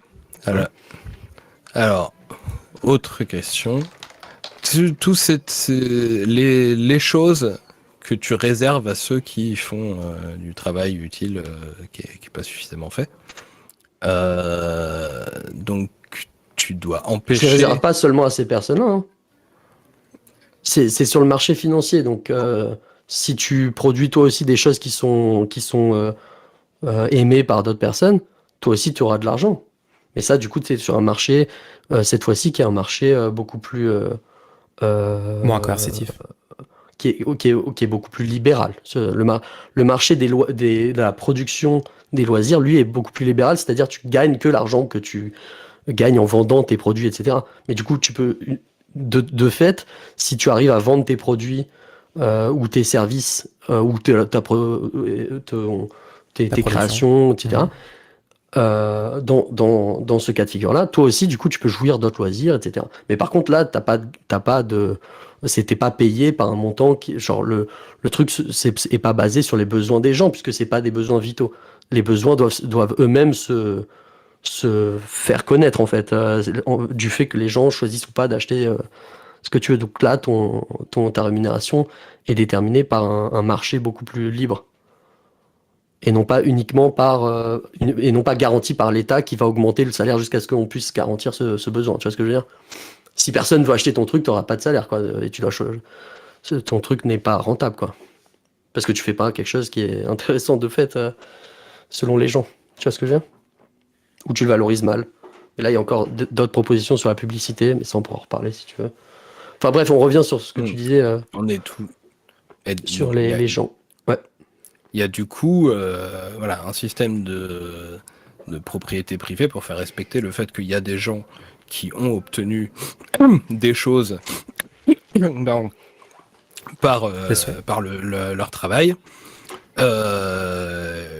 Alors, autre question. Les choses que tu réserves à ceux qui font du travail utile qui est pas suffisamment fait. Donc, tu dois empêcher... Je ne les réserve pas seulement à ces personnes-là. Hein. C'est sur le marché financier. Donc, si tu produis toi aussi des choses qui sont aimées par d'autres personnes, toi aussi, tu auras de l'argent. Mais ça, du coup, tu es sur un marché, cette fois-ci, qui est un marché beaucoup plus... moins coercitif. Qui est beaucoup plus libéral. Le marché de la production des loisirs, lui, est beaucoup plus libéral, c'est-à-dire tu gagnes que l'argent que tu gagnes en vendant tes produits, etc. Mais du coup, tu peux, de fait, si tu arrives à vendre tes produits ou tes services ou tes créations, etc., dans ce cas de figure-là, toi aussi, du coup, tu peux jouir d'autres loisirs, etc. Mais par contre, là, t'as pas de... C'était pas payé par un montant qui... Genre, le truc est pas basé sur les besoins des gens, puisque c'est pas des besoins vitaux. Les besoins doivent eux-mêmes se faire connaître, en fait, du fait que les gens choisissent ou pas d'acheter ce que tu veux. Donc là, ta rémunération est déterminée par un marché beaucoup plus libre. Et non pas uniquement et non pas garanti par l'État qui va augmenter le salaire jusqu'à ce qu'on puisse garantir ce besoin. Tu vois ce que je veux dire? Si personne veut acheter ton truc, tu n'auras pas de salaire, quoi. Et ton truc n'est pas rentable, quoi. Parce que tu fais pas quelque chose qui est intéressant de fait, selon les gens. Tu vois ce que je veux dire? Ou tu le valorises mal. Et là, il y a encore d'autres propositions sur la publicité, mais ça, on pourra en reparler si tu veux. Enfin bref, on revient sur ce que tu disais. On est tout. Sur les gens. Ouais. Il y a du coup un système de de propriété privée pour faire respecter le fait qu'il y a des gens qui ont obtenu des choses pardon, par leur travail,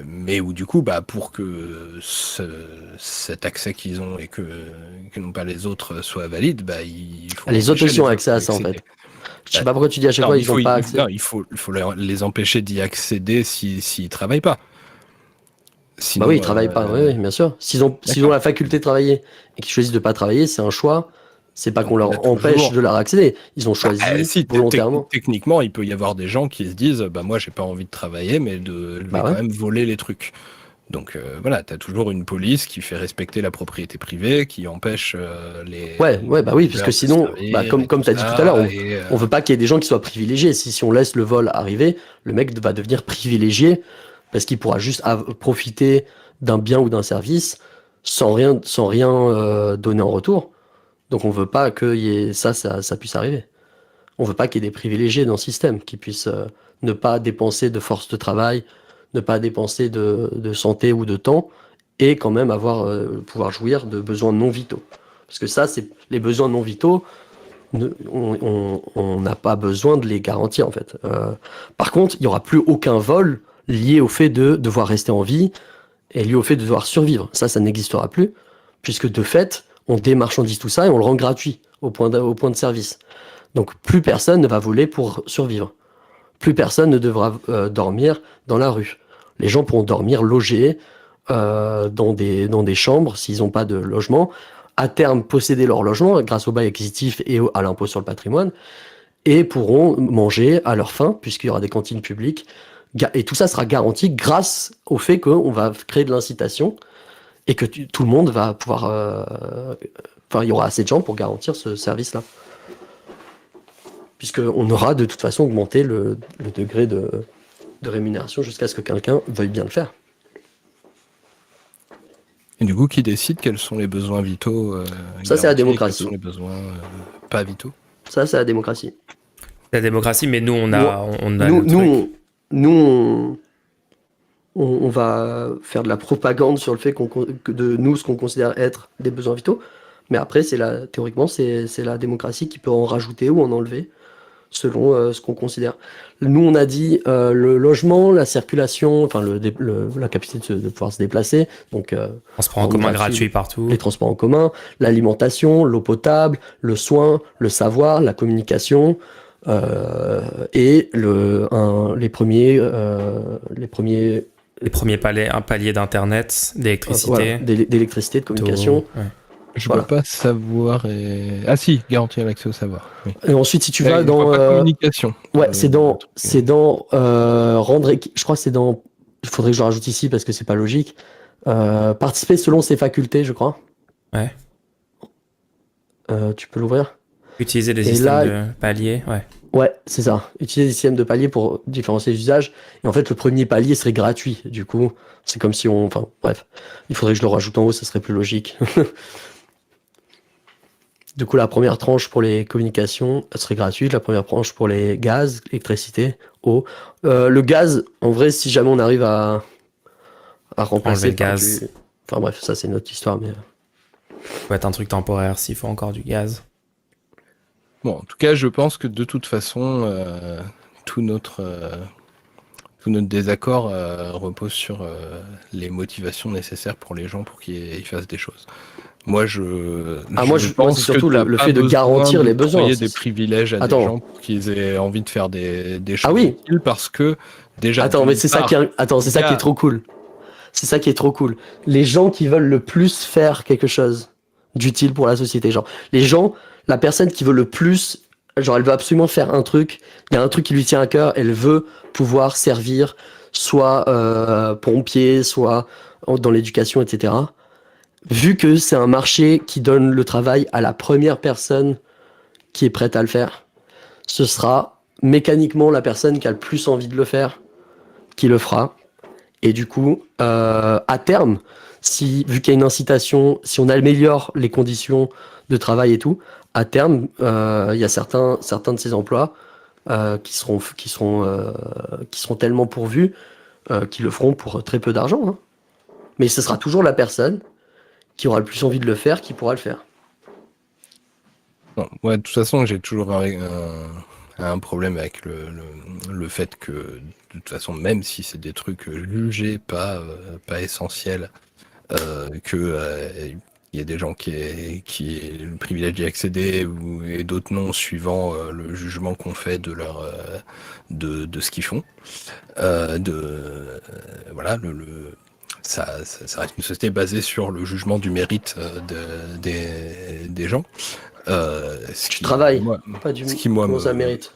mais où du coup, pour que cet accès qu'ils ont et que non pas les autres soit valide, il faut Les autres empêcher aussi ont les accès à autres ça, en d'accéder. fait. Je sais pas pourquoi tu dis à chaque Non, fois il ils faut, n'ont pas il- accès. non, il faut les empêcher d'y accéder s'ils travaillent pas. Bah Sinon, oui, ils travaillent pas, oui, bien sûr. S'ils ont D'accord. la faculté de travailler et qu'ils choisissent de pas travailler, c'est un choix. C'est pas Donc, qu'on on a leur empêche toujours- de leur accéder. Ils ont choisi si, volontairement. techniquement, il peut y avoir des gens qui se disent, moi, j'ai pas envie de travailler, mais je vais Bah quand ouais. même voler les trucs. Donc voilà, t'as toujours une police qui fait respecter la propriété privée, qui empêche Ouais, bah oui, les parce voleurs que de sinon, servir et comme tout tu as dit tout à l'heure, ça, et, on veut pas qu'il y ait des gens qui soient privilégiés. Si on laisse le vol arriver, le mec va devenir privilégié parce qu'il pourra juste profiter d'un bien ou d'un service sans rien donner en retour. Donc on veut pas que ça puisse arriver. On veut pas qu'il y ait des privilégiés dans le système qui puissent ne pas dépenser de force de travail, ne pas dépenser de santé ou de temps, et quand même pouvoir jouir de besoins non vitaux. Parce que ça, c'est les besoins non vitaux, on n'a pas besoin de les garantir en fait. Par contre, il n'y aura plus aucun vol lié au fait de devoir rester en vie et lié au fait de devoir survivre. Ça n'existera plus, puisque de fait, on démarchandise tout ça et on le rend gratuit au point de service. Donc plus personne ne va voler pour survivre. Plus personne ne devra dormir dans la rue. Les gens pourront dormir logés dans des chambres s'ils n'ont pas de logement. À terme, posséder leur logement grâce au bail acquisitif et à l'impôt sur le patrimoine, et pourront manger à leur faim puisqu'il y aura des cantines publiques. Et tout ça sera garanti grâce au fait qu'on va créer de l'incitation et que tout le monde va pouvoir... Enfin, il y aura assez de gens pour garantir ce service-là. Puisqu'on aura de toute façon augmenté le degré de rémunération jusqu'à ce que quelqu'un veuille bien le faire. et du coup, qui décide quels sont les besoins vitaux Ça, c'est la garantis et démocratie. quels sont les besoins pas vitaux. Ça, c'est la démocratie. La démocratie, mais nous, on a Nous, le truc. on va faire de la propagande sur le fait ce qu'on considère être des besoins vitaux. Mais après, théoriquement, c'est la démocratie qui peut en rajouter ou en enlever selon ce qu'on considère. Nous, on a dit le logement, la circulation, enfin la capacité de pouvoir se déplacer, donc Transport en commun gratuit partout. les transports en commun, l'alimentation, l'eau potable, le soin, le savoir, la communication, et les premiers paliers d'internet, d'électricité, d'électricité, de communication. ouais. Je Voilà. peux pas savoir Ah si, garantir l'accès au savoir. Oui. Et ensuite, si tu vas Une dans fois pas communication. ouais, c'est dans rendre, je crois que c'est dans, il faudrait que je le rajoute ici parce que c'est pas logique. Participer selon ses facultés, je crois. Ouais. Tu peux l'ouvrir? Utiliser des Et systèmes là- de paliers, ouais. Ouais, c'est ça. Utiliser des systèmes de paliers pour différencier les usages. Et en fait, le premier palier serait gratuit. Du coup, c'est comme si enfin, bref. Il faudrait que je le rajoute en haut, ça serait plus logique. Du coup, la première tranche pour les communications elle serait gratuite. La première tranche pour les gaz, électricité, eau. Le gaz, en vrai, si jamais on arrive à remplacer Enlever le gaz. Enfin bref, ça c'est une autre histoire. Mais Ça peut être un truc temporaire s'il faut encore du gaz. Bon, en tout cas, je pense que de toute façon, tout notre désaccord repose sur les motivations nécessaires pour les gens pour qu'ils fassent des choses. Moi, moi, c'est surtout le fait de garantir les besoins. Il y a des privilèges à des gens pour qu'ils aient envie de faire des choses utiles parce que déjà. Attends, mais c'est ça qui est trop cool. C'est ça qui est trop cool. Les gens qui veulent le plus faire quelque chose d'utile pour la société, genre les gens, la personne qui veut le plus, genre elle veut absolument faire un truc, il y a un truc qui lui tient à cœur, elle veut pouvoir servir, soit pompier, soit dans l'éducation, etc. Vu que c'est un marché qui donne le travail à la première personne qui est prête à le faire, ce sera mécaniquement la personne qui a le plus envie de le faire qui le fera. Et du coup, à terme, vu qu'il y a une incitation, si on améliore les conditions de travail et tout, à terme, il y a certains de ces emplois qui seront tellement pourvus qu'ils le feront pour très peu d'argent. Hein. Mais ce sera toujours la personne qui aura le plus envie de le faire qui pourra le faire. Non, ouais, de toute façon, j'ai toujours un problème avec le fait que, de toute façon, même si c'est des trucs jugés pas essentiels, il y a des gens qui aient le privilège d'y accéder et d'autres non, suivant le jugement qu'on fait de ce qu'ils font. Voilà, ça reste une société basée sur le jugement du mérite des gens. Tu travailles, pas comment ça mérite.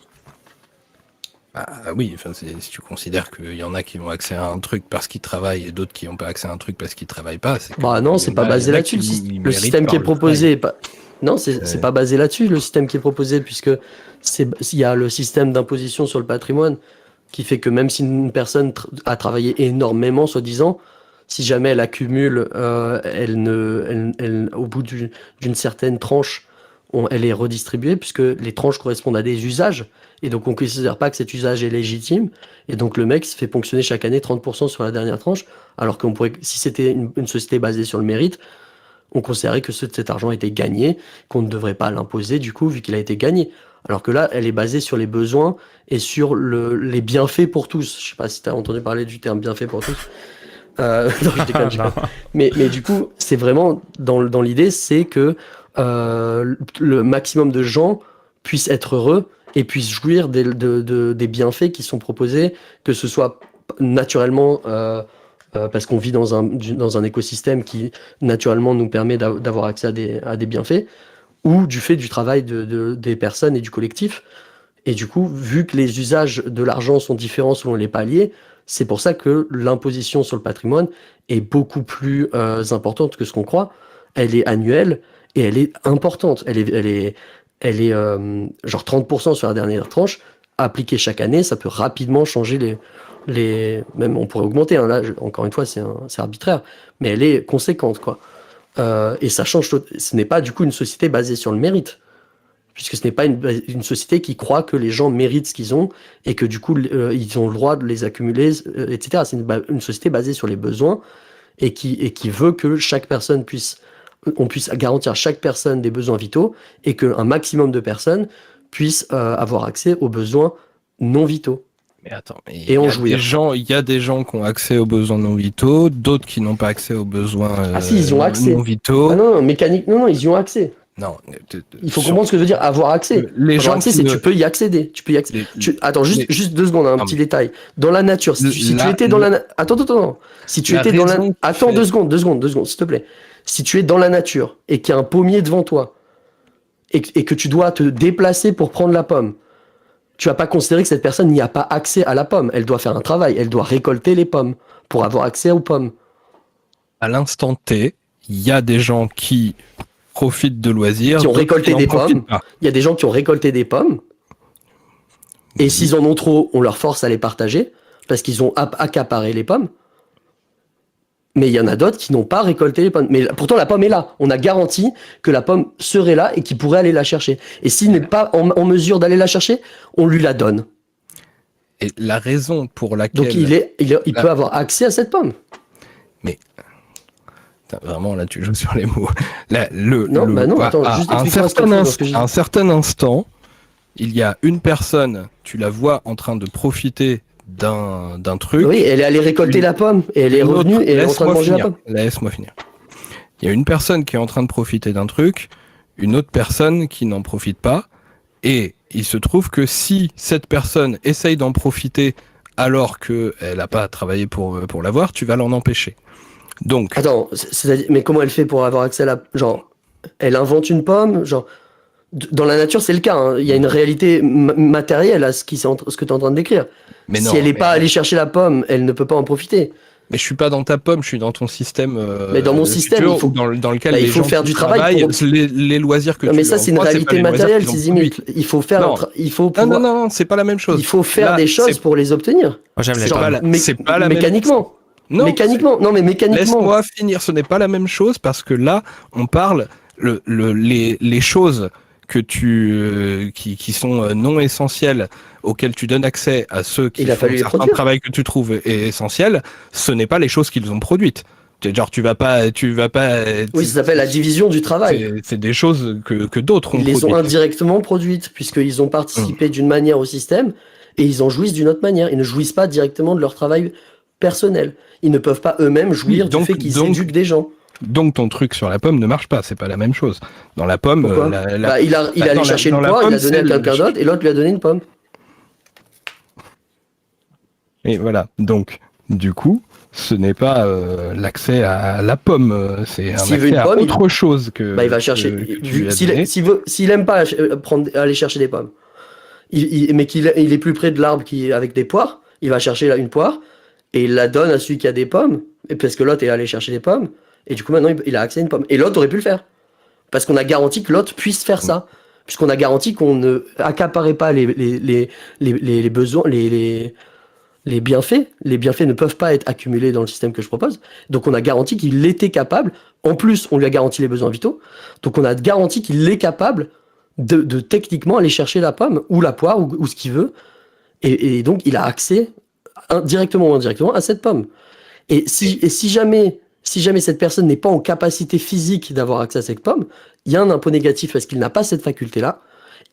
Ah oui, enfin, si tu considères qu'il y en a qui ont accès à un truc parce qu'ils travaillent et d'autres qui n'ont pas accès à un truc parce qu'ils travaillent pas, bah non, c'est pas basé là-dessus. Le système qui est proposé, non, c'est pas basé là-dessus. Le système qui est proposé, puisque il y a le système d'imposition sur le patrimoine qui fait que même si une personne a travaillé énormément, soi-disant, si jamais elle accumule, au bout d'une certaine tranche, elle est redistribuée puisque les tranches correspondent à des usages. Et donc, on ne considère pas que cet usage est légitime. Et donc, le mec se fait ponctionner chaque année 30% sur la dernière tranche. Alors qu'on pourrait, si c'était une société basée sur le mérite, on considérait que cet argent était gagné, qu'on ne devrait pas l'imposer, du coup, vu qu'il a été gagné. Alors que là, elle est basée sur les besoins et sur les bienfaits pour tous. Je ne sais pas si tu as entendu parler du terme bienfait pour tous. Non, je déconne. Mais du coup, c'est vraiment, dans l'idée, c'est que le maximum de gens puissent être heureux et puissent jouir des bienfaits qui sont proposés, que ce soit naturellement parce qu'on vit dans un écosystème qui naturellement nous permet d'avoir accès à des bienfaits, ou du fait du travail des personnes et du collectif. Et du coup, vu que les usages de l'argent sont différents selon les paliers, c'est pour ça que l'imposition sur le patrimoine est beaucoup plus importante que ce qu'on croit. Elle est annuelle et elle est importante. Elle est genre 30% sur la dernière tranche. Appliquée chaque année, ça peut rapidement changer même on pourrait augmenter. Hein, là, encore une fois, c'est arbitraire, mais elle est conséquente, quoi. Et ça change. Ce n'est pas du coup une société basée sur le mérite, puisque ce n'est pas une société qui croit que les gens méritent ce qu'ils ont et que du coup ils ont le droit de les accumuler, etc. C'est une société basée sur les besoins et qui veut que chaque personne on puisse garantir à chaque personne des besoins vitaux et qu'un maximum de personnes puissent avoir accès aux besoins non vitaux. Mais attends, et en jouir. Il y a des gens qui ont accès aux besoins non vitaux, d'autres qui n'ont pas accès aux besoins si, ils ont accès. Non vitaux. Ah non, mécanique, non, ils y ont accès. Non. Il faut comprendre ce que veut dire avoir accès. Les gens accès, c'est tu peux y accéder. Attends, juste 2 secondes, un petit détail. Dans la nature, si tu étais dans la attends. Si tu étais dans la attends 2 secondes, s'il te plaît. Si tu es dans la nature et qu'il y a un pommier devant toi et que tu dois te déplacer pour prendre la pomme, tu vas pas considérer que cette personne n'y a pas accès à la pomme. Elle doit faire un travail, elle doit récolter les pommes pour avoir accès aux pommes. À l'instant T, il y a des gens qui profitent de loisirs, qui ont récolté des pommes. Il y a des gens qui ont récolté des pommes. Et s'ils en ont trop, on leur force à les partager parce qu'ils ont accaparé les pommes. Mais il y en a d'autres qui n'ont pas récolté les pommes. Mais pourtant, la pomme est là. On a garanti que la pomme serait là et qu'il pourrait aller la chercher. Et s'il n'est pas en mesure d'aller la chercher, on lui la donne. Et la raison pour laquelle... Donc il peut avoir accès à cette pomme. Mais... Vraiment, là, tu joues sur les mots. À un certain instant, il y a une personne, tu la vois en train de profiter d'un truc. Oui, elle est allée récolter la pomme, et elle est revenue, et elle est en train de manger la pomme. Laisse-moi finir. Il y a une personne qui est en train de profiter d'un truc, une autre personne qui n'en profite pas, et il se trouve que si cette personne essaye d'en profiter alors qu'elle n'a pas travaillé pour l'avoir, tu vas l'en empêcher. Donc. Attends, mais comment elle fait pour avoir accès à la... Genre, elle invente une pomme, genre... Dans la nature, c'est le cas. Hein. Il y a une réalité matérielle à ce que tu es en train de décrire. Mais si elle n'est pas allée chercher la pomme, elle ne peut pas en profiter. Mais je suis pas dans ta pomme, je suis dans ton système. Mais dans mon système, il faut, dans lequel les il faut gens faire du travail pour les loisirs que tu. Mais ça, c'est une réalité matérielle, ces limites. Il faut faire. Non, c'est pas la même chose. Il faut faire des choses pour les obtenir. Moi, j'aime les pommes. C'est pas la même. Mécaniquement. Non, mais mécaniquement. Laisse-moi finir. Ce n'est pas la même chose parce que là, on parle les choses que qui sont non essentielles, auxquelles tu donnes accès à ceux qui font un travail que tu trouves essentiel, ce n'est pas les choses qu'ils ont produites. Genre, tu vas pas. Oui, ça s'appelle la division du travail. C'est des choses que d'autres ont Ils les ont produites. indirectement produites, puisqu'ils ont participé d'une manière au système, et ils en jouissent d'une autre manière. Ils ne jouissent pas directement de leur travail personnel. Ils ne peuvent pas eux-mêmes jouir du fait qu'ils éduquent des gens. Donc ton truc sur la pomme ne marche pas, c'est pas la même chose. Dans la pomme, Pourquoi il est allé chercher une poire, il a donné à quelqu'un d'autre, et l'autre lui a donné une pomme. Et voilà. Donc, du coup, ce n'est pas l'accès à la pomme, c'est un S'il veut accès une pomme, à autre chose que. il va chercher. que tu lui as donné. S'il aime pas aller chercher des pommes, mais qu'il est plus près de l'arbre avec des poires, il va chercher une poire et il la donne à celui qui a des pommes, et parce que l'autre est allé chercher des pommes, et du coup maintenant il a accès à une pomme. Et l'autre aurait pu le faire. Parce qu'on a garanti que l'autre puisse faire ça. Puisqu'on a garanti qu'on ne accaparait pas les besoins, les bienfaits. Les bienfaits ne peuvent pas être accumulés dans le système que je propose. Donc on a garanti qu'il était capable. En plus, on lui a garanti les besoins vitaux. Donc on a garanti qu'il est capable de techniquement aller chercher la pomme ou la poire ou ce qu'il veut. Et donc il a accès directement ou indirectement à cette pomme. Et si jamais cette personne n'est pas en capacité physique d'avoir accès à cette pomme, il y a un impôt négatif parce qu'il n'a pas cette faculté-là,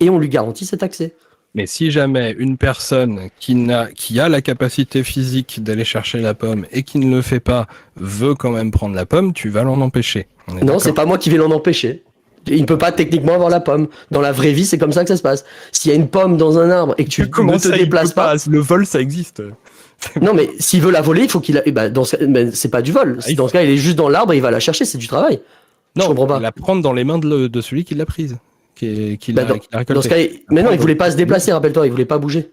et on lui garantit cet accès. Mais si jamais une personne qui a la capacité physique d'aller chercher la pomme et qui ne le fait pas veut quand même prendre la pomme, tu vas l'en empêcher. Non, c'est pas moi qui vais l'en empêcher. Il ne peut pas techniquement avoir la pomme. Dans la vraie vie, c'est comme ça que ça se passe. S'il y a une pomme dans un arbre et que tu ne te déplaces pas... Le vol, ça existe. Non, mais s'il veut la voler, il faut qu'il... c'est pas du vol. Dans ce cas, il est juste dans l'arbre et il va la chercher, c'est du travail. Non, je comprends pas. La prendre dans les mains de celui qui l'a prise. Dans ce cas, mais non, il voulait pas se déplacer, rappelle-toi, il voulait pas bouger.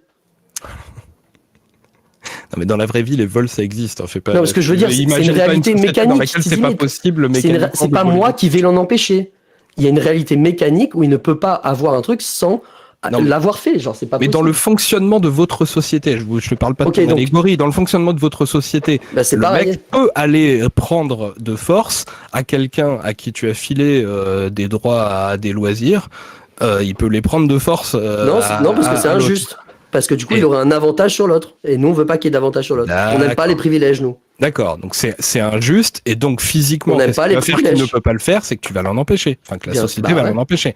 Non, mais dans la vraie vie, les vols, ça existe. Fait pas, non, ce que je veux dire, c'est une réalité mécanique. C'est pas possible. C'est pas moi qui vais l'en empêcher. Il y a une réalité mécanique où il ne peut pas avoir un truc sans l'avoir fait. Genre, c'est pas possible. Dans le fonctionnement de votre société, je ne parle pas de ton allégorie, dans le fonctionnement de votre société, le mec peut aller prendre de force à quelqu'un à qui tu as filé des droits à des loisirs. Il peut les prendre de force. Non, parce que c'est injuste. Parce que du coup, il aurait un avantage sur l'autre. Et nous, on veut pas qu'il y ait d'avantage sur l'autre. On n'aime pas les privilèges, nous. D'accord, donc c'est injuste, et donc physiquement, on n'aime pas les privilèges. Tu ne peux pas le faire, c'est que tu vas l'en empêcher. Enfin, que la société va l'en empêcher.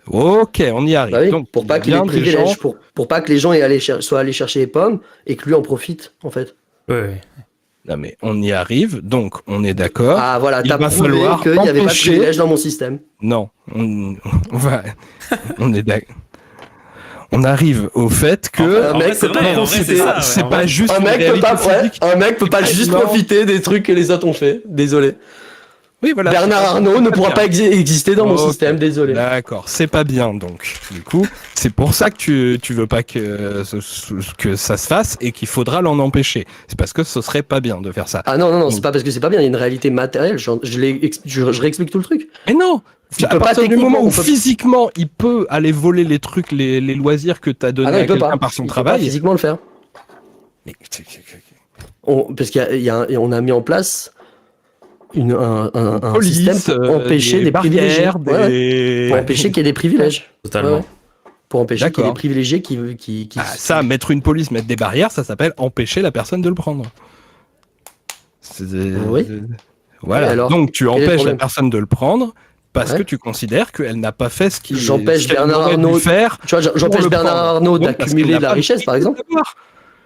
Ok, on y arrive. Bah oui, donc, pour pas qu'il y ait des privilèges, pour pas que les gens soient allés chercher les pommes et que lui en profite, en fait. Oui. Non, mais on y arrive, donc on est d'accord. Ah voilà, t'as prouvé qu'il n'y avait pas de privilège dans mon système. Non, on est d'accord. On arrive au fait que un mec peut pas profiter. C'est pas juste. Un mec peut pas juste profiter des trucs que les autres ont fait. Désolé. Oui, voilà. Bernard Arnault ne pourra pas exister dans mon système, désolé. D'accord, c'est pas bien donc. Du coup, c'est pour ça que tu veux pas que ça se fasse et qu'il faudra l'en empêcher. C'est parce que ce serait pas bien de faire ça. Ah non, c'est pas parce que c'est pas bien, il y a une réalité matérielle. Je réexplique tout le truc. Mais non, à partir du moment où physiquement il peut aller voler les trucs, les loisirs que t'as donné à quelqu'un par son travail. Il peut pas physiquement le faire. Mais... Parce qu'on a mis en place un système pour empêcher des privilèges. Pour empêcher qu'il y ait des privilèges. Totalement. Ouais. Pour empêcher qu'il y ait des privilégiés qui... Ça, mettre une police, mettre des barrières, ça s'appelle empêcher la personne de le prendre. Oui. Voilà. Alors, donc tu empêches la personne de le prendre parce que tu considères qu'elle n'a pas fait ce qu'il J'empêche Bernard Arnault faire. Tu vois, j'empêche Bernard Arnault d'accumuler de la richesse, par exemple.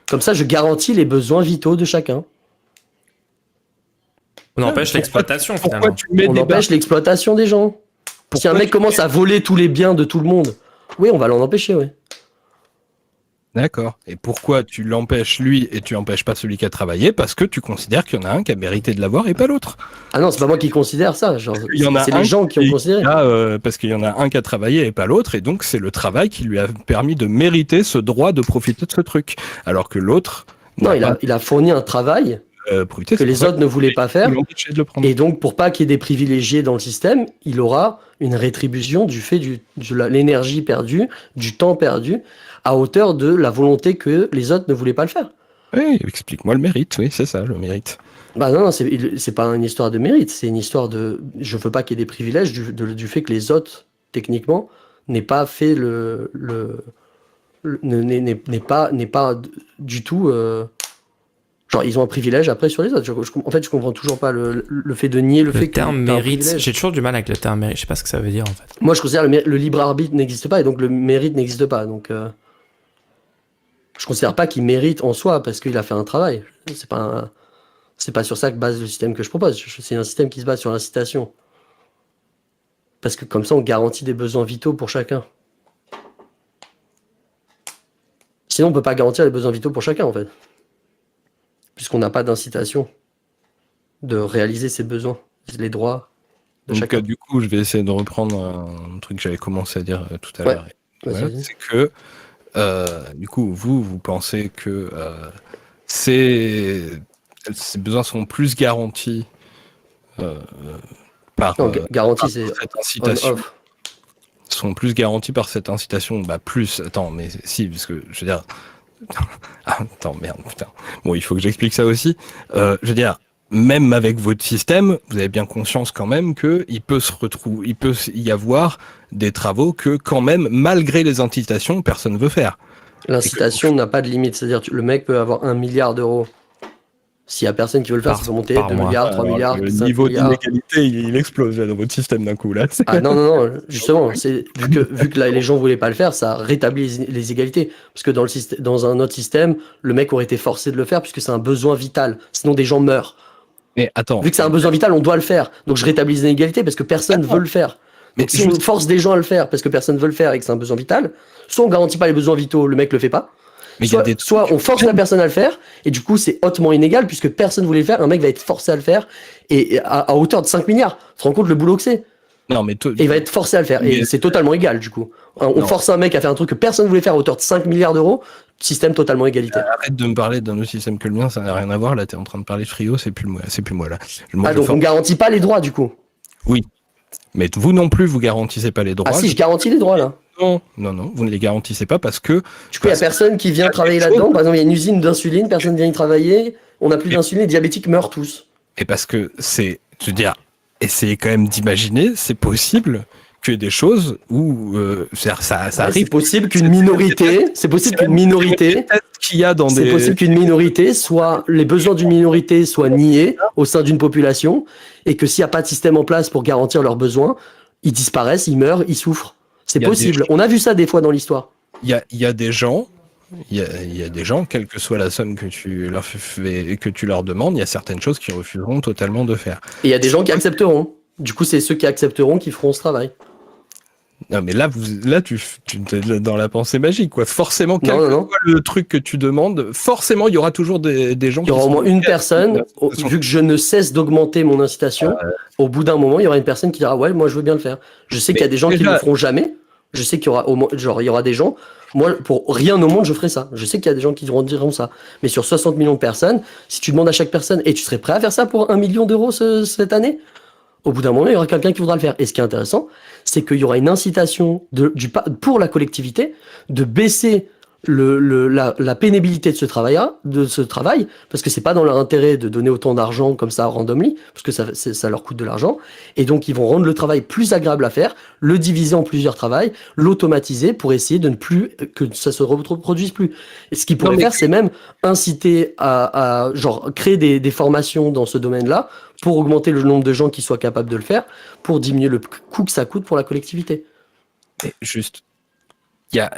Comme ça, je garantis les besoins vitaux de chacun. On empêche l'exploitation, finalement. On empêche l'exploitation des gens. Si un mec commence à voler tous les biens de tout le monde, oui, on va l'en empêcher, oui. D'accord. Et pourquoi tu l'empêches lui et tu empêches pas celui qui a travaillé? Parce que tu considères qu'il y en a un qui a mérité de l'avoir et pas l'autre. Ah non, c'est pas moi qui considère ça. C'est les gens qui ont considéré. Parce qu'il y en a un qui a travaillé et pas l'autre, et donc c'est le travail qui lui a permis de mériter ce droit de profiter de ce truc. Alors que l'autre... Non, il a fourni un travail que les autres ne voulaient pas faire. Et donc, pour pas qu'il y ait des privilégiés dans le système, il aura une rétribution du fait de l'énergie perdue, du temps perdu, à hauteur de la volonté que les autres ne voulaient pas le faire. Oui, explique-moi le mérite, oui, c'est ça, le mérite. Bah non, c'est pas une histoire de mérite, c'est une histoire de... Je veux pas qu'il y ait des privilèges du fait que les autres, techniquement, n'aient pas fait n'est pas du tout... Genre, ils ont un privilège après sur les autres. En fait, je comprends toujours pas le fait de nier le fait que terme t'as un mérite, privilège. j'ai toujours du mal avec le terme mérite. Je sais pas ce que ça veut dire en fait. Moi, je considère le libre arbitre n'existe pas et donc le mérite n'existe pas. Donc, je considère pas qu'il mérite en soi parce qu'il a fait un travail. C'est pas sur ça que base le système que je propose. C'est un système qui se base sur l'incitation. Parce que comme ça, on garantit des besoins vitaux pour chacun. Sinon, on peut pas garantir les besoins vitaux pour chacun, en fait. Puisqu'on n'a pas d'incitation de réaliser ses besoins, les droits de Donc, chacun. du coup, je vais essayer de reprendre un truc que j'avais commencé à dire tout à Ouais. l'heure. Vas-y, Voilà, vas-y. c'est que, du coup, vous pensez que ces besoins sont plus garantis par, Non, garantie, c'est cette incitation. on-off. Sont plus garantis par cette incitation. Bah, plus. Attends, mais si, parce que je veux dire. Ah, attends, merde, putain. Bon, il faut que j'explique ça aussi. Je veux dire, même avec votre système, vous avez bien conscience quand même que il peut y avoir des travaux que quand même, malgré les incitations, personne ne veut faire. L'incitation n'a pas de limite. C'est-à-dire le mec peut avoir 1 milliard d'euros. S'il y a personne qui veut le faire, ça peut monter par 2 mois. milliards, 3 Alors, milliards, le 5 niveau milliards. d'inégalité, il explose là, dans votre système d'un coup là. Ah non, justement, vu que là, les gens voulaient pas le faire, ça rétablit les égalités. Parce que dans un autre système, le mec aurait été forcé de le faire puisque c'est un besoin vital. Sinon, des gens meurent. Mais attends. Vu que c'est un besoin vital, on doit le faire. Donc je rétablis les inégalités parce que personne veut le faire. Mais Donc si on force des gens à le faire parce que personne veut le faire et que c'est un besoin vital, soit on garantit pas les besoins vitaux, le mec le fait pas. Mais il y a Soit on force la personne à le faire, et du coup c'est hautement inégal, puisque personne voulait le faire, un mec va être forcé à le faire, et à hauteur de 5 milliards. Tu te rends compte le boulot que c'est? Non, mais Et il va être forcé à le faire, et Mais- c'est totalement égal du coup. On Non. force un mec à faire un truc que personne voulait faire à hauteur de 5 milliards d'euros, système totalement égalitaire. Arrête de me parler d'un autre système que le mien, ça n'a rien à voir. Là, t'es en train de parler de Frio, c'est plus moi là. Moi, Ah je donc on forme- garantit pas les droits du coup? Mais vous non plus, vous garantissez pas les droits. Ah si, je garantis les droits là. Non, vous ne les garantissez pas parce que Du coup, il n'y a personne qui vient travailler là-dedans. Par exemple, il y a une usine d'insuline, personne vient y travailler. On n'a plus d'insuline, les diabétiques meurent tous. et parce que c'est, je veux dire, essayez quand même d'imaginer, c'est possible que des choses où ça Ouais, arrive. c'est possible qu'une minorité, C'est qu'il y a dans c'est des. possible qu'une minorité soit, les besoins d'une minorité soient niés au sein d'une population et que s'il n'y a pas de système en place pour garantir leurs besoins, ils disparaissent, ils meurent, ils souffrent. C'est Il y a possible. On a vu ça des fois dans l'histoire. Il y a des gens. Il y a des gens, quelle que soit la somme que tu leur fais, que tu leur demandes, il y a certaines choses qu'ils refuseront totalement de faire. Et il y a des gens qui accepteront. Du coup, c'est ceux qui accepteront qui feront ce travail. Non, mais là, tu es dans la pensée magique, quoi. Forcément, quel Non, que non. soit le truc que tu demandes, forcément, il y aura toujours des gens Il y aura au moins une personne, vu que je ne cesse d'augmenter mon incitation, au bout d'un moment, il y aura une personne qui dira ouais, moi je veux bien le faire. Je sais qu'il y a des gens qui ne le feront jamais. Je sais qu'il y aura au moins, genre, il y aura des gens, moi, pour rien au monde, je ferai ça. Je sais qu'il y a des gens qui diront ça. Mais sur 60 millions de personnes, si tu demandes à chaque personne, et tu serais prêt à faire ça pour 1 million d'euros cette année? Au bout d'un moment, il y aura quelqu'un qui voudra le faire. Et ce qui est intéressant, c'est qu'il y aura une incitation pour la collectivité de baisser la pénibilité de ce travail, parce que c'est pas dans leur intérêt de donner autant d'argent comme ça randomly, parce que ça leur coûte de l'argent. Et donc, ils vont rendre le travail plus agréable à faire, le diviser en plusieurs travails, l'automatiser pour essayer de ne plus, que ça se reproduise plus. Et ce qu'ils pourraient faire, c'est même inciter à genre, créer des formations dans ce domaine-là pour augmenter le nombre de gens qui soient capables de le faire, pour diminuer le coût que ça coûte pour la collectivité. Mais juste, il y a,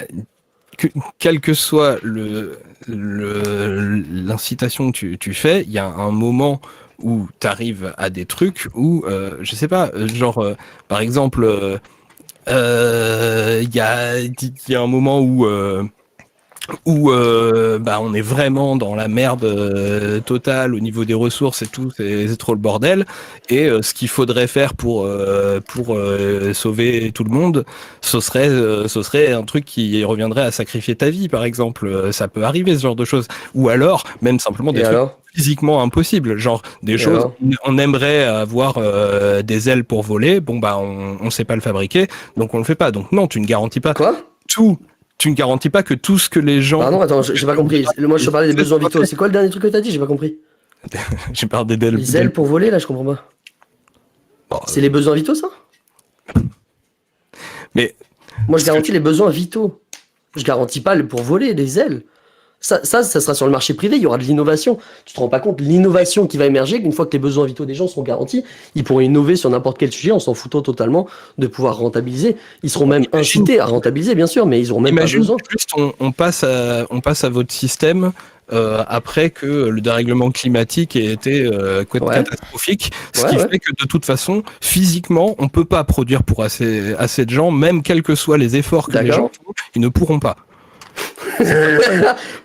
quel que soit l'incitation que tu fais, il y a un moment où tu arrives à des trucs où, je sais pas, genre, par exemple, il y a un moment où on est vraiment dans la merde totale au niveau des ressources et tout, c'est trop le bordel. Et ce qu'il faudrait faire pour sauver tout le monde, ce serait un truc qui reviendrait à sacrifier ta vie, par exemple. Ça peut arriver, ce genre de choses. Ou alors, même simplement des trucs physiquement impossibles, genre des choses. On aimerait avoir des ailes pour voler. Bon bah on sait pas le fabriquer, donc on le fait pas. Donc non, tu ne garantis pas tout. Tu ne garantis pas que tout ce que les gens... Pardon, attends, j'ai pas compris. Moi, je te parlais des besoins vitaux. C'est quoi le dernier truc que t'as dit? J'ai pas compris. J'ai parlé d'ailes. Les ailes pour voler, là, je comprends pas. Bon, c'est les besoins vitaux, ça? Mais... Moi, je garantis les besoins vitaux. Je garantis pas pour voler, les ailes. Ça sera sur le marché privé, il y aura de l'innovation. Tu te rends pas compte, l'innovation qui va émerger, qu'une fois que les besoins vitaux des gens seront garantis, ils pourront innover sur n'importe quel sujet en s'en foutant totalement de pouvoir rentabiliser. Ils seront même incités à rentabiliser, bien sûr, mais ils auront même pas besoin. Juste, on passe à votre système après que le dérèglement climatique ait été catastrophique, ce qui fait que de toute façon, physiquement, on peut pas produire pour assez de gens, même quels que soient les efforts que les gens font, ils ne pourront pas.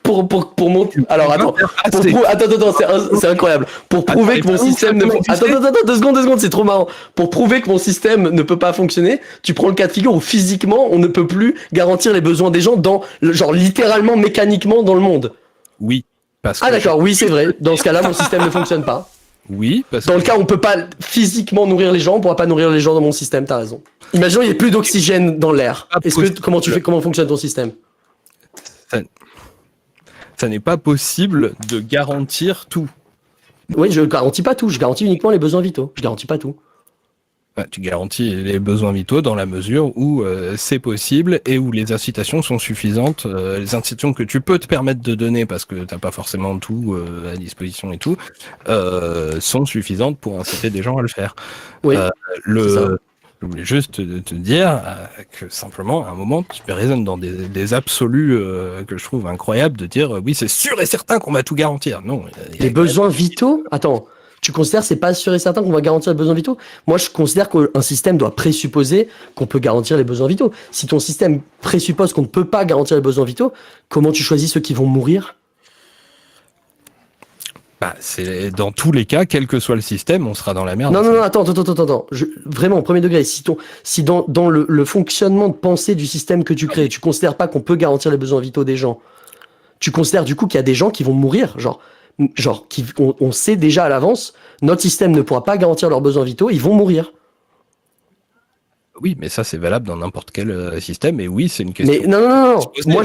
pour monter. Alors attends, c'est incroyable. Pour prouver que mon système ne attends, 2 secondes, c'est trop marrant. Pour prouver que mon système ne peut pas fonctionner, tu prends le cas de figure où physiquement on ne peut plus garantir les besoins des gens dans genre littéralement mécaniquement dans le monde. Oui. D'accord, oui, c'est vrai. Dans ce cas-là, mon système ne fonctionne pas. Oui, dans le cas où on peut pas physiquement nourrir les gens, on pourra pas nourrir les gens dans mon système, t'as raison. Imaginons il n'y a plus d'oxygène dans l'air. Comment fonctionne ton système? Ça n'est pas possible de garantir tout. Oui, je garantis pas tout, je garantis uniquement les besoins vitaux. Je garantis pas tout. Tu garantis les besoins vitaux dans la mesure où c'est possible et où les incitations sont suffisantes. Les incitations que tu peux te permettre de donner parce que t'as pas forcément tout à disposition et tout, sont suffisantes pour inciter des gens à le faire. Oui, je voulais juste te dire que simplement, à un moment, tu résonnes dans des absolus que je trouve incroyables de dire oui, c'est sûr et certain qu'on va tout garantir. Non. Les besoins vitaux? Attends, tu considères que c'est pas sûr et certain qu'on va garantir les besoins vitaux? Moi, je considère qu'un système doit présupposer qu'on peut garantir les besoins vitaux. Si ton système présuppose qu'on ne peut pas garantir les besoins vitaux, comment tu choisis ceux qui vont mourir? C'est dans tous les cas, quel que soit le système, on sera dans la merde. Non, attends. Vraiment, premier degré, si dans le fonctionnement de pensée du système que tu crées, tu considères pas qu'on peut garantir les besoins vitaux des gens, tu considères du coup qu'il y a des gens qui vont mourir, on sait déjà à l'avance, notre système ne pourra pas garantir leurs besoins vitaux, ils vont mourir. Oui, mais ça c'est valable dans n'importe quel système, et oui, c'est une question. Mais non. Moi,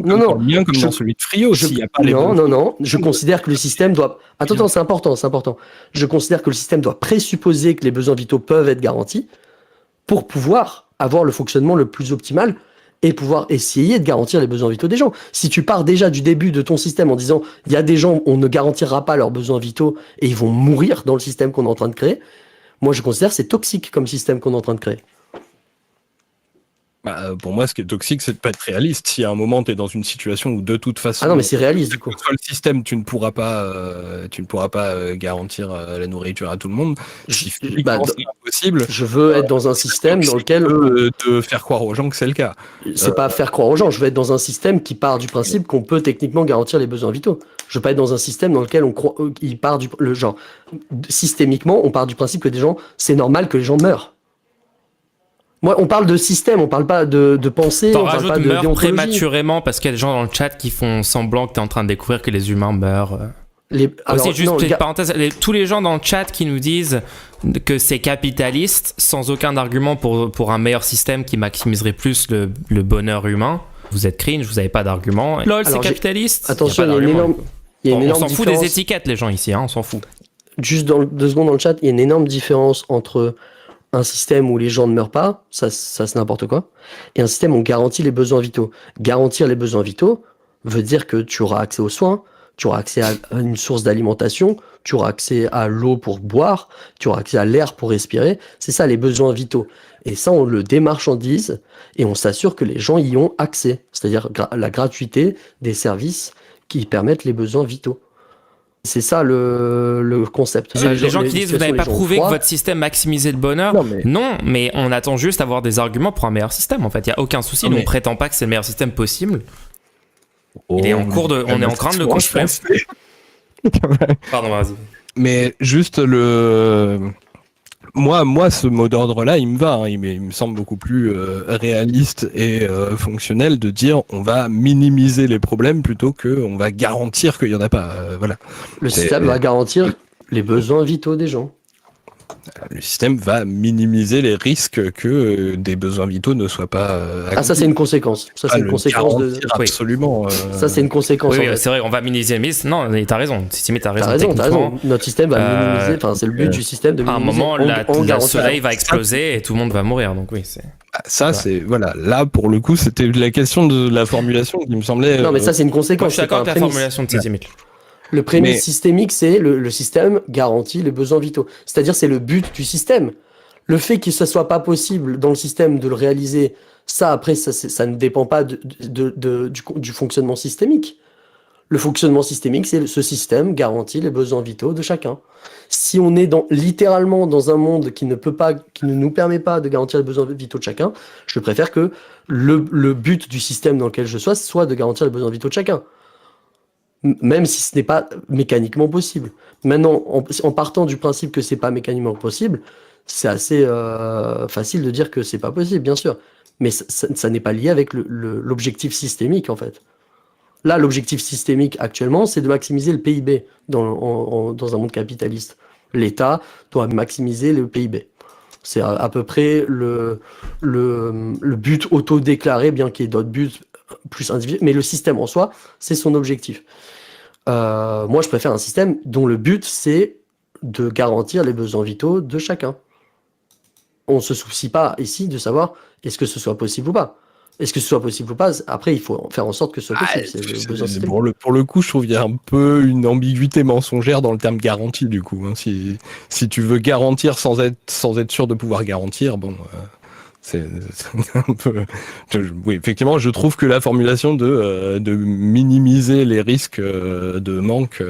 non. Bien comme dans celui de Frio, s'il y a pas les non. Je considère que le système doit. Attends, c'est important. Je considère que le système doit présupposer que les besoins vitaux peuvent être garantis pour pouvoir avoir le fonctionnement le plus optimal et pouvoir essayer de garantir les besoins vitaux des gens. Si tu pars déjà du début de ton système en disant il y a des gens, on ne garantira pas leurs besoins vitaux et ils vont mourir dans le système qu'on est en train de créer. Moi, je considère que c'est toxique comme système qu'on est en train de créer. Pour moi, ce qui est toxique, c'est de pas être réaliste. Si à un moment, tu es dans une situation où de toute façon... Ah non, mais c'est réaliste, du coup. Le système, tu ne pourras pas garantir la nourriture à tout le monde. C'est impossible. Je veux être dans un système dans lequel... De faire croire aux gens que c'est le cas. C'est pas faire croire aux gens. Je veux être dans un système qui part du principe qu'on peut techniquement garantir les besoins vitaux. Je veux pas être dans un système dans lequel il part systémiquement, on part du principe que des gens, c'est normal que les gens meurent. Moi, on parle de système, on parle pas de pensée, on parle pas de déontologie. Prématurément parce qu'il y a des gens dans le chat qui font semblant que tu es en train de découvrir que les humains meurent. Tous les gens dans le chat qui nous disent que c'est capitaliste sans aucun argument pour un meilleur système qui maximiserait plus le bonheur humain. Vous êtes cringe, vous avez pas d'argument. LOL, c'est capitaliste. Attention, il y a une énorme on s'en fout des étiquettes, les gens ici, on s'en fout. Juste 2 secondes dans le chat, il y a une énorme différence entre un système où les gens ne meurent pas, ça c'est n'importe quoi, et un système où on garantit les besoins vitaux. Garantir les besoins vitaux veut dire que tu auras accès aux soins, tu auras accès à une source d'alimentation, tu auras accès à l'eau pour boire, tu auras accès à l'air pour respirer. C'est ça les besoins vitaux. Et ça, on le démarchandise et on s'assure que les gens y ont accès. C'est-à-dire la gratuité des services qui permettent les besoins vitaux. C'est ça le concept. Les gens qui disent vous n'avez pas prouvé que votre système maximisait le bonheur. Non, mais on attend juste à avoir des arguments pour un meilleur système. En fait, il n'y a aucun souci. Nous, on prétend pas que c'est le meilleur système possible. On est en train de le construire. Pardon, vas-y. Mais juste moi, ce mot d'ordre-là, il me va. Hein. Il me semble beaucoup plus réaliste et fonctionnel de dire on va minimiser les problèmes plutôt que on va garantir qu'il y en a pas. Voilà. Le système va garantir les besoins vitaux des gens. Le système va minimiser les risques que des besoins vitaux ne soient pas Ah, ça, c'est une conséquence. Ça, c'est une conséquence de. Absolument. Ça, c'est une conséquence. Oui, en fait. c'est vrai, on va minimiser les risques. Non, mais t'as raison. T'as raison. T'as raison. Techniquement, Notre système va minimiser. Enfin, c'est le but du système de à un minimiser. moment, en le garantissant. soleil va exploser et tout le monde va mourir. Donc oui, c'est. Ça, c'est voilà. Là, pour le coup, c'était la question de la formulation qui me semblait. Non, mais ça, c'est une conséquence. Moi, je suis d'accord avec c'est la pas un prémisse. formulation de Cécile. Le prémisse Mais- systémique, c'est le système garantit les besoins vitaux. C'est-à-dire, c'est le but du système. Le fait que ce soit pas possible dans le système de le réaliser, ça, après, ça ne dépend pas du fonctionnement systémique. Le fonctionnement systémique, c'est ce système garantit les besoins vitaux de chacun. Si on est littéralement dans un monde qui ne nous permet pas de garantir les besoins vitaux de chacun, je préfère que le but du système dans lequel je sois soit de garantir les besoins vitaux de chacun. Même si ce n'est pas mécaniquement possible. Maintenant, en partant du principe que c'est pas mécaniquement possible, c'est assez facile de dire que c'est pas possible, bien sûr. Mais ça n'est pas lié avec l'objectif systémique, en fait. Là, l'objectif systémique actuellement, c'est de maximiser le PIB dans un monde capitaliste. L'État doit maximiser le PIB. C'est à peu près le but auto-déclaré, bien qu'il y ait d'autres buts plus individuels. Mais le système en soi, c'est son objectif. Moi, je préfère un système dont le but, c'est de garantir les besoins vitaux de chacun. On ne se soucie pas ici de savoir est-ce que ce soit possible ou pas. Est-ce que ce soit possible ou pas? Après, il faut faire en sorte que ce soit possible. C'est le besoin systémique. Pour le coup, je trouve qu'il y a un peu une ambiguïté mensongère dans le terme garantie, du coup. Hein. Si tu veux garantir sans être sûr de pouvoir garantir, bon, c'est un peu. Oui, effectivement, je trouve que la formulation de minimiser les risques de manque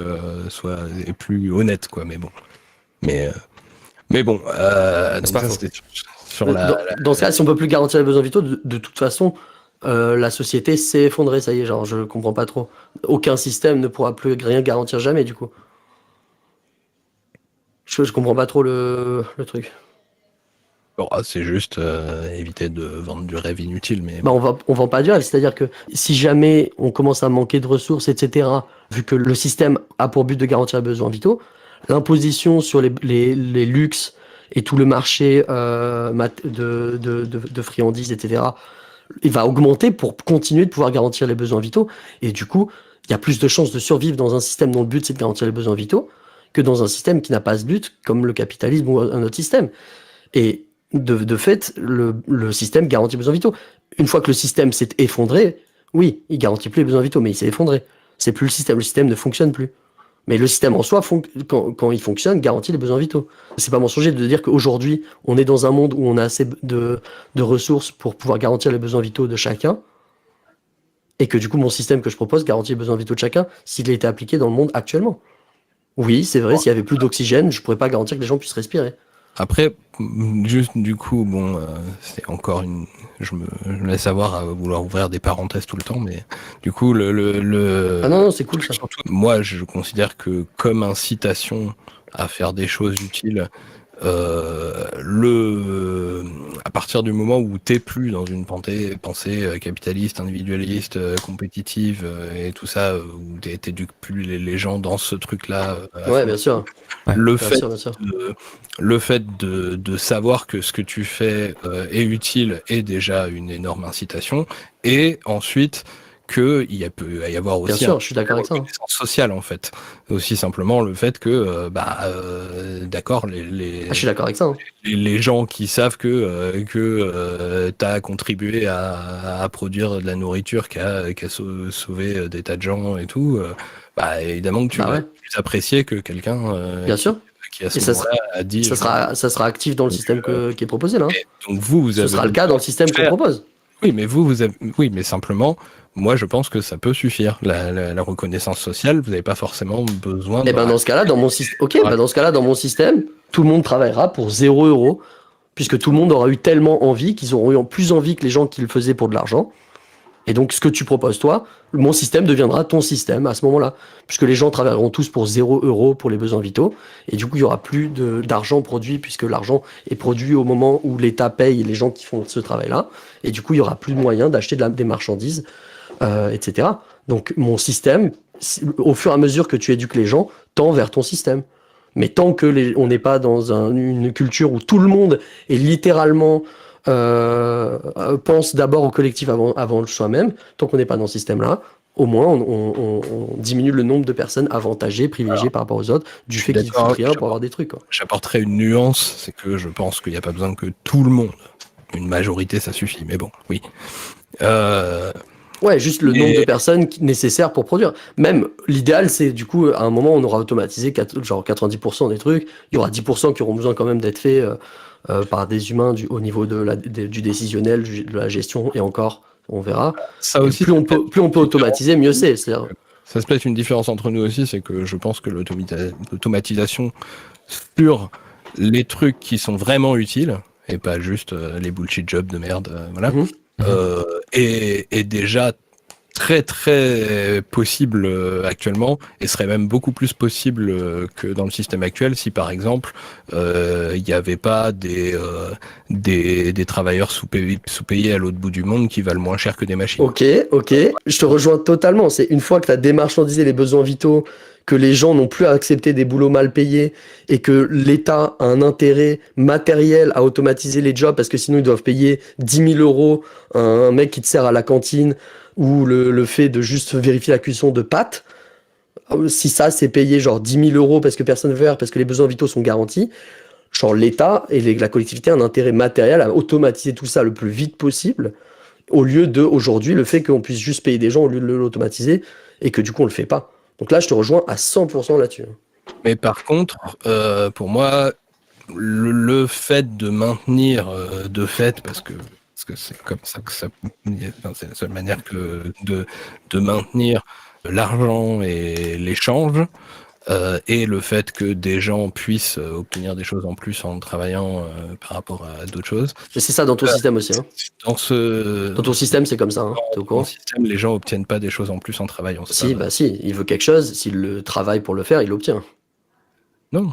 est plus honnête, quoi. Mais bon. Mais bon. Donc pas ça, faux. c'était sur la. Dans ce cas, si on peut plus garantir les besoins vitaux, de toute façon, la société s'est effondrée. Ça y est, genre, je comprends pas trop. Aucun système ne pourra plus rien garantir jamais, du coup. Je comprends pas trop le truc. Bon, c'est juste éviter de vendre du rêve inutile, mais Bah, on vend pas du rêve. C'est-à-dire que si jamais on commence à manquer de ressources, etc., vu que le système a pour but de garantir les besoins vitaux, l'imposition sur les luxes et tout le marché de friandises, etc., il va augmenter pour continuer de pouvoir garantir les besoins vitaux. Et du coup, il y a plus de chances de survivre dans un système dont le but c'est de garantir les besoins vitaux que dans un système qui n'a pas ce but, comme le capitalisme ou un autre système. Et de fait, le système garantit les besoins vitaux. Une fois que le système s'est effondré, oui, il garantit plus les besoins vitaux, mais il s'est effondré. C'est plus le système ne fonctionne plus. Mais le système en soi, quand il fonctionne, garantit les besoins vitaux. C'est pas mensonger de dire qu'aujourd'hui, on est dans un monde où on a assez de ressources pour pouvoir garantir les besoins vitaux de chacun, et que du coup, mon système que je propose garantit les besoins vitaux de chacun s'il était appliqué dans le monde actuellement. Oui, c'est vrai, s'il y avait plus d'oxygène, je pourrais pas garantir que les gens puissent respirer. après, juste du coup, bon, c'est encore une. Je me laisse avoir à vouloir ouvrir des parenthèses tout le temps, mais du coup, Ah non, c'est cool ça. surtout, moi, je considère que comme incitation à faire des choses utiles, à partir du moment où t'es plus dans une pensée capitaliste, individualiste, compétitive et tout ça, où t'éduques plus les gens dans ce truc-là. Ouais, bien sûr. Le Bien fait sûr, bien sûr. le fait de savoir que ce que tu fais est utile est déjà une énorme incitation, et ensuite que peut y avoir Bien aussi sûr, je suis d'accord avec ça. reconnaissance sociale, en fait. Aussi simplement le fait que d'accord, Je suis d'accord avec ça. les gens qui savent que tu as contribué à produire de la nourriture qui a sauvé des tas de gens et tout, évidemment que tu Bah vas ouais. plus apprécier que quelqu'un Bien sûr. qui à ce Et ça moment-là a dit Ça sera actif dans le système qui est proposé là. donc vous Ce avez sera le cas dans le système qu'on propose. oui, mais oui, mais simplement, moi je pense que ça peut suffire. La reconnaissance sociale, vous n'avez pas forcément besoin. Et ben dans ce cas-là, dans mon système, dans ce cas-là, dans mon système, tout le monde travaillera pour 0 €, puisque tout le monde aura eu tellement envie qu'ils auront eu plus envie que les gens qui le faisaient pour de l'argent. Et donc, ce que tu proposes, toi, mon système deviendra ton système à ce moment-là. Puisque les gens travailleront tous pour 0 € pour les besoins vitaux. Et du coup, il n'y aura plus d'argent produit, puisque l'argent est produit au moment où l'État paye les gens qui font ce travail-là. Et du coup, il n'y aura plus de moyens d'acheter des marchandises, etc. Donc, mon système, au fur et à mesure que tu éduques les gens, tend vers ton système. Mais tant que on n'est pas dans une culture où tout le monde est littéralement pense d'abord au collectif avant soi-même, tant qu'on n'est pas dans ce système-là, au moins on diminue le nombre de personnes avantagées, privilégiées par rapport aux autres, du fait qu'ils foutent rien pour avoir des trucs. Quoi. J'apporterai une nuance, c'est que je pense qu'il n'y a pas besoin que tout le monde, une majorité ça suffit, mais bon, oui. Ouais, juste le nombre de personnes nécessaires pour produire. Même l'idéal, c'est du coup, à un moment, on aura automatisé genre 90% des trucs. Il y aura 10% qui auront besoin quand même d'être faits par des humains au niveau du décisionnel, de la gestion, et encore, on verra. Ça aussi, plus on peut automatiser, mieux c'est. Ça se peut être une différence entre nous aussi, c'est que je pense que l'automatisation sur les trucs qui sont vraiment utiles, et pas juste les bullshit jobs de merde, voilà. Est déjà très très possible actuellement et serait même beaucoup plus possible que dans le système actuel si par exemple il n'y avait pas des travailleurs sous-payés à l'autre bout du monde qui valent moins cher que des machines. Ok, je te rejoins totalement. C'est une fois que tu as démarchandisé les besoins vitaux, que les gens n'ont plus à accepter des boulots mal payés et que l'État a un intérêt matériel à automatiser les jobs parce que sinon ils doivent payer 10 000 euros à un mec qui te sert à la cantine ou le fait de juste vérifier la cuisson de pâtes. Si ça c'est payé genre 10 000 euros parce que personne ne veut faire, parce que les besoins vitaux sont garantis, genre l'État et la collectivité ont un intérêt matériel à automatiser tout ça le plus vite possible au lieu de aujourd'hui le fait qu'on puisse juste payer des gens au lieu de l'automatiser et que du coup on le fait pas. Donc là, je te rejoins à 100% là-dessus. Mais par contre, pour moi, le fait de maintenir de fait, parce que c'est comme ça que c'est la seule manière que de maintenir l'argent et l'échange, et le fait que des gens puissent obtenir des choses en plus en travaillant par rapport à d'autres choses. Et c'est ça dans ton système aussi. Hein. Dans ton système, c'est comme ça. Hein. Dans ton système, les gens obtiennent pas des choses en plus en travaillant. Si, bah si. Il veut quelque chose, s'il le travaille pour le faire, il l'obtient. Non.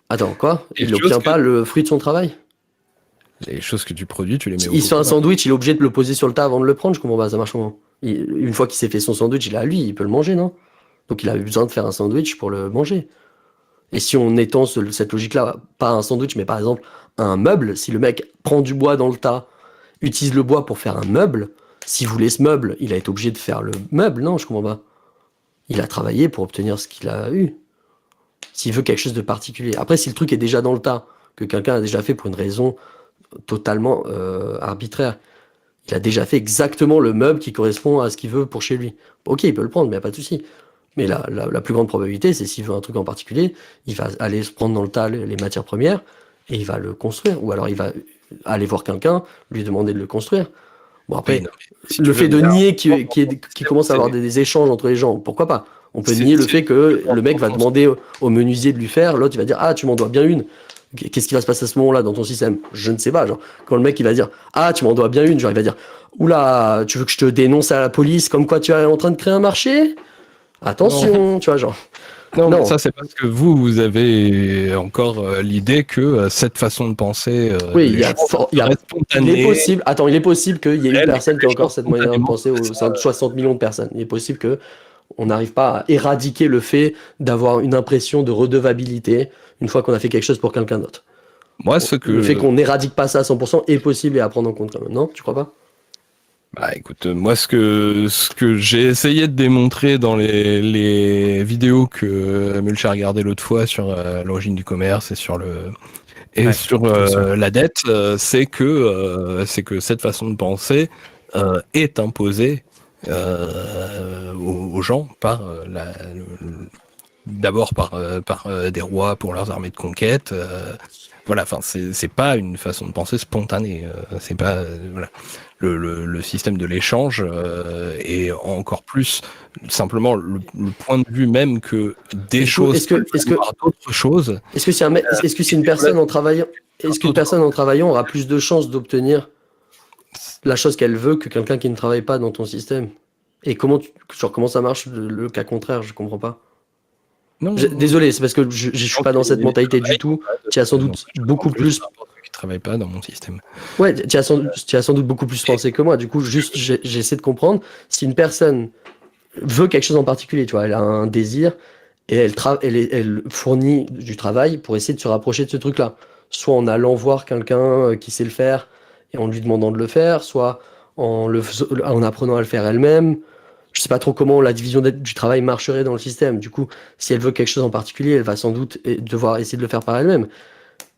Attends, quoi? Il n'obtient pas le fruit de son travail? Les choses que tu produis, tu les mets au Il se fait un sandwich, il est obligé de le poser sur le tas avant de le prendre, je comprends pas, ça marche comment? Une fois qu'il s'est fait son sandwich, il a lui, il peut le manger, non? Donc il a eu besoin de faire un sandwich pour le manger. Et si on étend cette logique-là, pas un sandwich, mais par exemple un meuble, si le mec prend du bois dans le tas, utilise le bois pour faire un meuble, s'il voulait ce meuble, il a été obligé de faire le meuble, non, je comprends pas. Il a travaillé pour obtenir ce qu'il a eu. S'il veut quelque chose de particulier. Après, si le truc est déjà dans le tas, que quelqu'un a déjà fait pour une raison totalement arbitraire, il a déjà fait exactement le meuble qui correspond à ce qu'il veut pour chez lui. Ok, il peut le prendre, mais il n'y a pas de souci. Mais la plus grande probabilité, c'est s'il veut un truc en particulier, il va aller se prendre dans le tas les matières premières et il va le construire. Ou alors il va aller voir quelqu'un, lui demander de le construire. Bon après, oui, non, si le fait de nier qu'il commence à avoir des échanges entre les gens, pourquoi pas? On peut nier le fait que le mec va demander au menuisier de lui faire, l'autre il va dire « Ah, tu m'en dois bien une ». Qu'est-ce qui va se passer à ce moment-là dans ton système? Je ne sais pas. Genre, quand le mec il va dire « Ah, tu m'en dois bien une », genre il va dire « Oula, tu veux que je te dénonce à la police comme quoi tu es en train de créer un marché? Attention », tu vois, genre. Non, ça c'est parce que vous avez encore l'idée que cette façon de penser il est possible. Attends, il est possible qu'il y ait une personne qui a encore cette manière de penser au sein de 60 millions de personnes. Il est possible que on n'arrive pas à éradiquer le fait d'avoir une impression de redevabilité une fois qu'on a fait quelque chose pour quelqu'un d'autre. Moi, le fait qu'on n'éradique pas ça à 100% est possible et à prendre en compte quand même. Non, tu crois pas? Bah écoute, moi ce que j'ai essayé de démontrer dans les vidéos que Mulch a regardé l'autre fois sur l'origine du commerce et sur la dette, c'est que cette façon de penser est imposée aux gens par d'abord par des rois pour leurs armées de conquête. Voilà, enfin c'est pas une façon de penser spontanée. C'est pas voilà. Le système de l'échange est encore plus simplement le point de vue même que des choses par d'autres choses. Est-ce que c'est une personne en travaillant, est-ce qu'une personne en travaillant aura plus de chances d'obtenir la chose qu'elle veut que quelqu'un qui ne travaille pas dans ton système? Et comment ça marche le cas contraire? Je comprends pas. Non, désolé, c'est parce que je suis pas dans cette mentalité du tout. Tu as sans doute beaucoup plus. Travaille pas dans mon système. Ouais, tu as sans doute beaucoup plus pensé que moi. Du coup, juste j'essaie de comprendre si une personne veut quelque chose en particulier, tu vois, elle a un désir et elle fournit du travail pour essayer de se rapprocher de ce truc-là. Soit en allant voir quelqu'un qui sait le faire et en lui demandant de le faire, soit en apprenant à le faire elle-même. Je sais pas trop comment la division du travail marcherait dans le système. Du coup, si elle veut quelque chose en particulier, elle va sans doute devoir essayer de le faire par elle-même.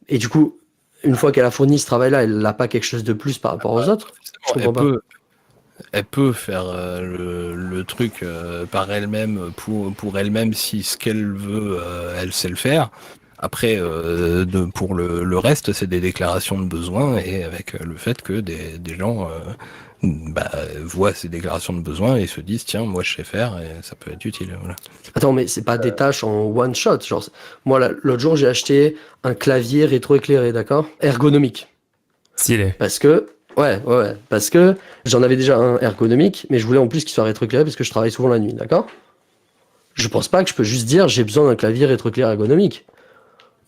Et du coup, une fois qu'elle a fourni ce travail-là, elle n'a pas quelque chose de plus par rapport aux autres. Je comprends pas. Elle peut faire le truc par elle-même pour elle-même si ce qu'elle veut, elle sait le faire. Après, pour le reste, c'est des déclarations de besoin et avec le fait que des gens voient ces déclarations de besoin et se disent tiens, moi je sais faire et ça peut être utile. Voilà. Attends, mais c'est pas des tâches en one shot. Genre, moi, l'autre jour, j'ai acheté un clavier rétroéclairé, d'accord? Ergonomique. Stylé. Parce que, parce que j'en avais déjà un ergonomique, mais je voulais en plus qu'il soit rétroéclairé parce que je travaille souvent la nuit, d'accord? Je pense pas que je peux juste dire j'ai besoin d'un clavier rétroéclairé ergonomique.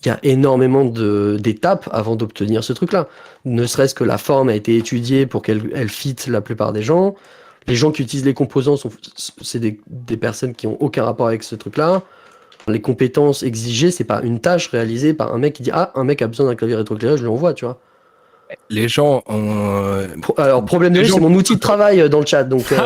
Il y a énormément d'étapes avant d'obtenir ce truc-là. Ne serait-ce que la forme a été étudiée pour qu'elle fit la plupart des gens. Les gens qui utilisent les composants c'est des personnes qui ont aucun rapport avec ce truc-là. Les compétences exigées, c'est pas une tâche réalisée par un mec qui dit un mec a besoin d'un clavier rétroéclairé, je lui envoie, tu vois. Les gens ont... Alors, problème de c'est mon outil de travail dans le chat, donc non,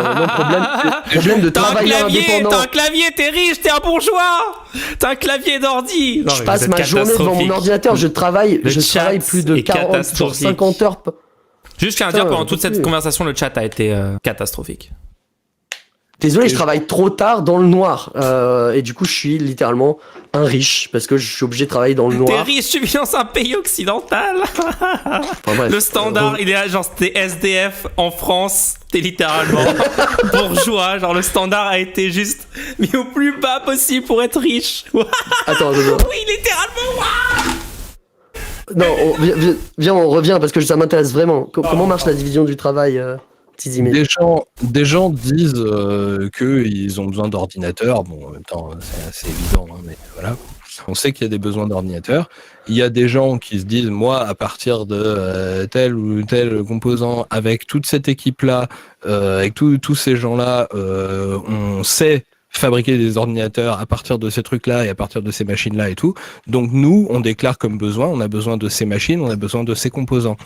problème de travailleur indépendant. T'as un clavier, t'es riche, t'es un bourgeois. T'as un clavier d'ordi. Je passe ma journée devant mon ordinateur, je travaille plus de 40, genre 50 heures. Juste, je tiens à dire, pendant toute cette conversation, le chat a été catastrophique. Désolé, je travaille trop tard dans le noir. Et du coup, je suis littéralement un riche parce que je suis obligé de travailler dans le noir. T'es riche, tu vis dans un pays occidental. Enfin, bref, le standard, il est là, genre, t'es SDF en France, t'es littéralement bourgeois. Genre, le standard a été juste mis au plus bas possible pour être riche. Attends. Oui, littéralement. Non, viens, on revient parce que ça m'intéresse vraiment. Comment marche la division du travail des gens disent qu'ils ont besoin d'ordinateurs. Bon, en même temps, c'est assez évident, hein, mais voilà. On sait qu'il y a des besoins d'ordinateurs. Il y a des gens qui se disent, moi, à partir de tel ou tel composant, avec toute cette équipe-là, avec tous ces gens-là, on sait fabriquer des ordinateurs à partir de ces trucs-là et à partir de ces machines-là et tout. Donc nous, on déclare comme besoin, on a besoin de ces machines, on a besoin de ces composants.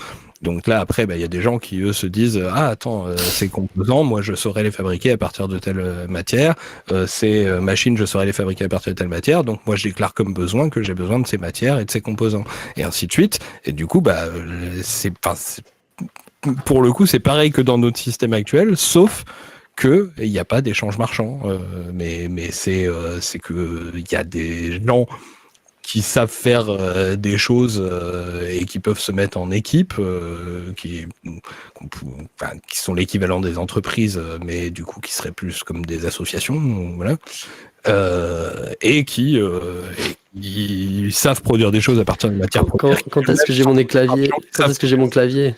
Donc là, après, il y a des gens qui, eux, se disent « Ah, attends, ces composants, moi, je saurais les fabriquer à partir de telle matière. Ces machines, je saurais les fabriquer à partir de telle matière. Donc moi, je déclare comme besoin que j'ai besoin de ces matières et de ces composants. » Et ainsi de suite. Et du coup, pour le coup, c'est pareil que dans notre système actuel, sauf que il n'y a pas d'échange marchand. Mais c'est que il y a des gens qui savent faire des choses et qui peuvent se mettre en équipe, qui sont l'équivalent des entreprises, mais du coup qui seraient plus comme des associations, voilà, et qui savent produire des choses à partir de matières premières. Quand est-ce que j'ai mon clavier? Quand est-ce que j'ai mon clavier?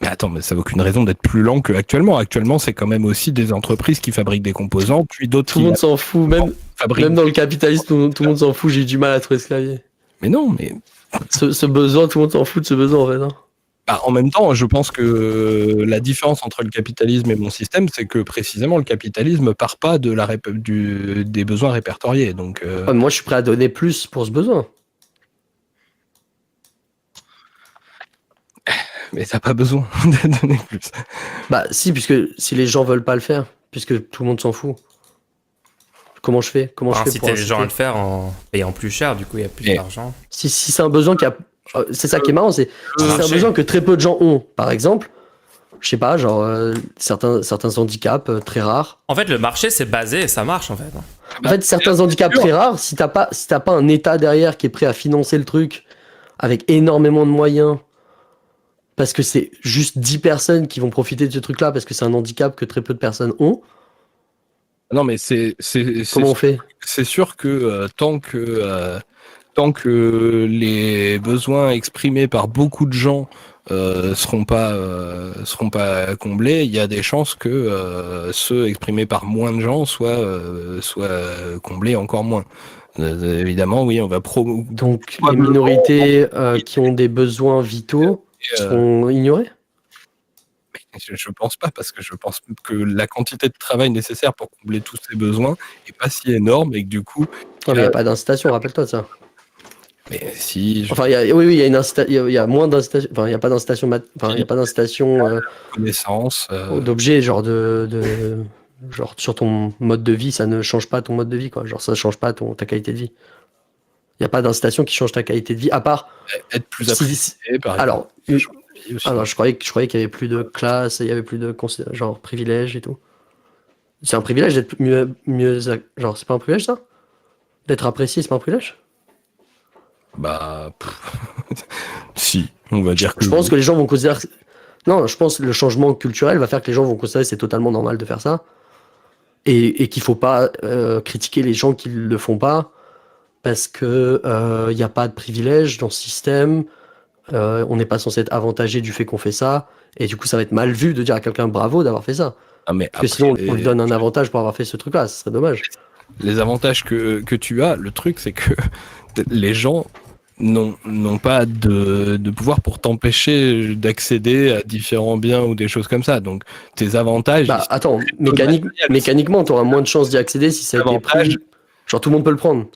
Mais attends, mais ça n'a aucune raison d'être plus lent qu'actuellement. Actuellement, c'est quand même aussi des entreprises qui fabriquent des composants, puis d'autres. Tout le monde s'en fout, même dans le capitalisme, tout le monde s'en fout. J'ai eu du mal à trouver ce clavier. Mais non, mais ce besoin, tout le monde s'en fout de ce besoin en fait. Hein. En même temps, je pense que la différence entre le capitalisme et mon système, c'est que précisément le capitalisme part pas de des besoins répertoriés. Donc, moi, je suis prêt à donner plus pour ce besoin. Mais t'as pas besoin de donner plus. Bah si, puisque si les gens veulent pas le faire, puisque tout le monde s'en fout. Comment je fais? Comment je fais pour inciter les gens à le faire en payant plus cher, du coup il y a plus d'argent. Si c'est un besoin qui a... C'est ça qui est marrant, c'est un besoin que très peu de gens ont. Par exemple, je sais pas, genre certains handicaps très rares. En fait, le marché c'est basé et ça marche en fait. En fait, certains handicaps très rares, si t'as pas un État derrière qui est prêt à financer le truc avec énormément de moyens, parce que c'est juste 10 personnes qui vont profiter de ce truc-là, parce que c'est un handicap que très peu de personnes ont. Non, mais comment on fait? C'est sûr que tant que les besoins exprimés par beaucoup de gens seront pas comblés, il y a des chances que ceux exprimés par moins de gens soient comblés encore moins. Évidemment, oui, on va donc les minorités qui ont des besoins vitaux seront ignorées? Je pense pas, parce que je pense que la quantité de travail nécessaire pour combler tous ces besoins est pas si énorme et que du coup, Non, mais il n'y a pas d'incitation, rappelle-toi de ça. mais si je Enfin, oui, il y a il y a moins d'incitation, enfin, il n'y a pas d'incitation, enfin, il y a pas d'incitation connaissance, d'objet, genre genre sur ton mode de vie, ça ne change pas ton mode de vie, quoi. Genre, ça ne change pas ta qualité de vie. Il n'y a pas d'incitation qui change ta qualité de vie, à part être plus si- apprécié, par alors, exemple. Aussi. alors, je croyais qu'il y avait plus de classe, il y avait plus de genre privilèges et tout. C'est un privilège d'être mieux, genre, c'est pas un privilège ça? D'être apprécié, c'est pas un privilège? Bah, si, on va dire que Je pense oui. que les gens vont considérer. Non, je pense que le changement culturel va faire que les gens vont considérer que c'est totalement normal de faire ça. Et qu'il faut pas critiquer les gens qui le font pas parce que il n'y a pas de privilège dans ce système. On n'est pas censé être avantagé du fait qu'on fait ça. Et du coup, ça va être mal vu de dire à quelqu'un bravo d'avoir fait ça. Ah, mais Parce que après, sinon, on lui donne un avantage pour avoir fait ce truc-là. Ce serait dommage. les avantages que tu as, le truc, c'est que les gens n'ont pas de pouvoir pour t'empêcher d'accéder à différents biens ou des choses comme ça. Donc, tes avantages, Bah, attends, matériels. mécaniquement, tu auras moins de chances d'y accéder si ça a été Avantage. pris. Genre, tout le monde peut le prendre.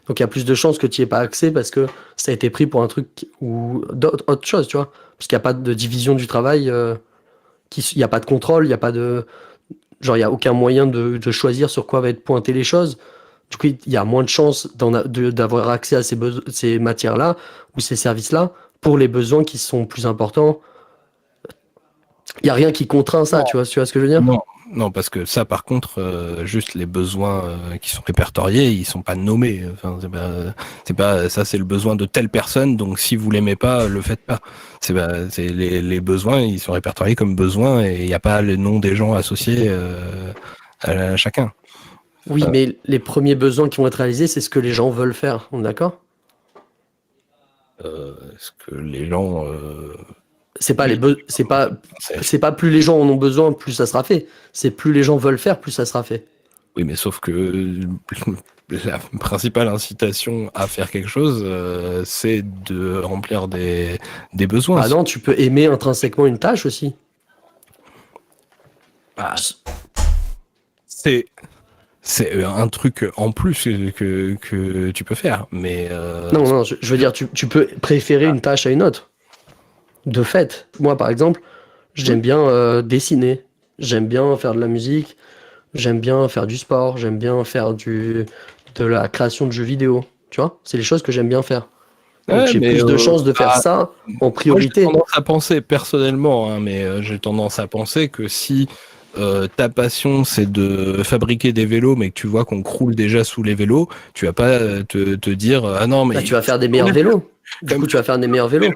Donc, il y a plus de chances que tu n'y aies pas accès parce que ça a été pris pour un truc ou autre chose, tu vois. Parce qu'il n'y a pas de division du travail, il n'y a pas de contrôle, il n'y a pas de. Genre, il n'y a aucun moyen de choisir sur quoi va être pointées les choses. Du coup, il y a moins de chances d'avoir accès à ces matières-là ou ces services-là pour les besoins qui sont plus importants. Il n'y a rien qui contraint ça, Non. tu vois ce que je veux dire? Non, non, parce que ça, par contre, juste les besoins qui sont répertoriés, ils sont pas nommés. Enfin, c'est pas, ça, c'est le besoin de telle personne. Donc, si vous l'aimez pas, le faites pas. C'est les besoins, ils sont répertoriés comme besoins et il n'y a pas le nom des gens associés à chacun. Oui, mais les premiers besoins qui vont être réalisés, c'est ce que les gens veulent faire. On est d'accord? Ce que les gens, C'est pas c'est- c'est pas plus les gens en ont besoin, plus ça sera fait. C'est plus les gens veulent faire, plus ça sera fait. oui, mais sauf que la principale incitation à faire quelque chose, c'est de remplir des besoins. Bah non, tu peux aimer intrinsèquement une tâche aussi. Bah, c'est un truc en plus que tu peux faire, mais Non, je veux dire, tu peux préférer une tâche à une autre. De fait, moi par exemple, j'aime bien dessiner, j'aime bien faire de la musique, j'aime bien faire du sport, j'aime bien faire de la création de jeux vidéo. Tu vois, c'est les choses que j'aime bien faire. Donc ouais, j'ai mais plus de chances de faire ça en moi, priorité. j'ai tendance à penser personnellement, hein, mais j'ai tendance à penser que si ta passion c'est de fabriquer des vélos, mais que tu vois qu'on croule déjà sous les vélos, tu vas pas te dire ah non mais Bah, tu vas faire des meilleurs vélos. Du Comme coup, tu vas faire des meilleurs vélos.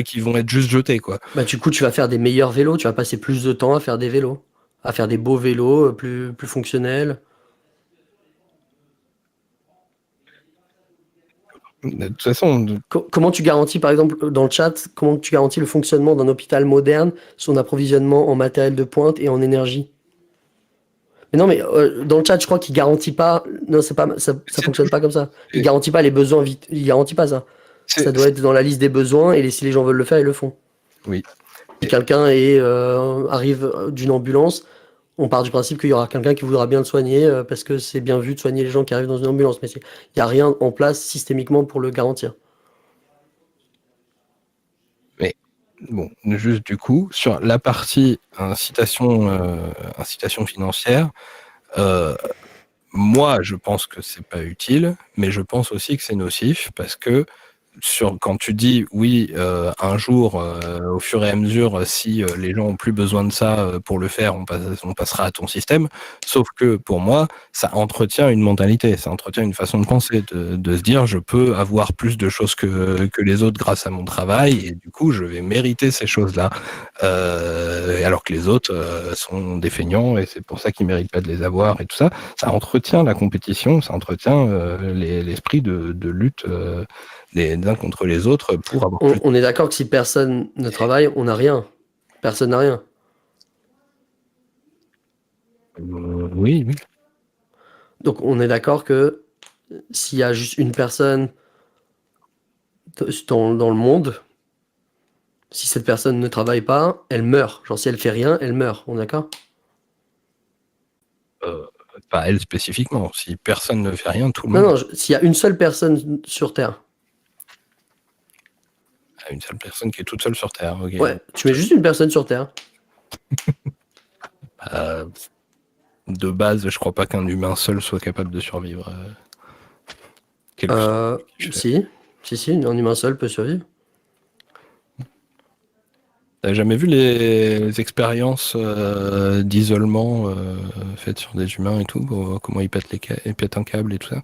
qui vont être juste jetés quoi. Bah, du coup, tu vas faire des meilleurs vélos. Tu vas passer plus de temps à faire des vélos, à faire des beaux vélos plus fonctionnels. De toute façon, Comment tu garantis, par exemple, dans le chat, comment tu garantis le fonctionnement d'un hôpital moderne, son approvisionnement en matériel de pointe et en énergie? Mais non, mais dans le chat, je crois qu'il garantit pas. Non, c'est pas, ça fonctionne pas comme ça. Il garantit pas les besoins vite. Il garantit pas ça. Ça doit être dans la liste des besoins et si les gens veulent le faire, ils le font. Oui. Si quelqu'un arrive d'une ambulance, on part du principe qu'il y aura quelqu'un qui voudra bien le soigner parce que c'est bien vu de soigner les gens qui arrivent dans une ambulance. Mais il n'y a rien en place systémiquement pour le garantir. Bon, juste du coup, sur la partie incitation financière, moi je pense que c'est pas utile, mais je pense aussi que c'est nocif parce que quand tu dis oui, un jour, au fur et à mesure, si les gens ont plus besoin de ça pour le faire, on passera à ton système. Sauf que pour moi, ça entretient une mentalité, ça entretient une façon de penser, de se dire je peux avoir plus de choses que les autres grâce à mon travail et du coup je vais mériter ces choses-là. Alors que les autres sont des feignants et c'est pour ça qu'ils méritent pas de les avoir et tout ça. Ça entretient la compétition, ça entretient l'esprit de lutte. Les uns contre les autres pour avoir plus. On est d'accord que si personne ne travaille, on n'a rien. Personne n'a rien. Oui, oui. Donc on est d'accord que s'il y a juste une personne dans le monde, Si cette personne ne travaille pas, elle meurt. Genre si elle fait rien, elle meurt. On est d'accord? Pas elle spécifiquement. Si personne ne fait rien, tout le Non, monde. non, s'il y a une seule personne sur Terre, Une seule personne qui est toute seule sur Terre. Ok. ouais, tu mets juste une personne sur Terre. Euh, de base, je crois pas qu'un humain seul soit capable de survivre. Quel que soit. Si, un humain seul peut survivre. T'as jamais vu les expériences d'isolement faites sur des humains et tout, comment ils pètent un câble et tout ça?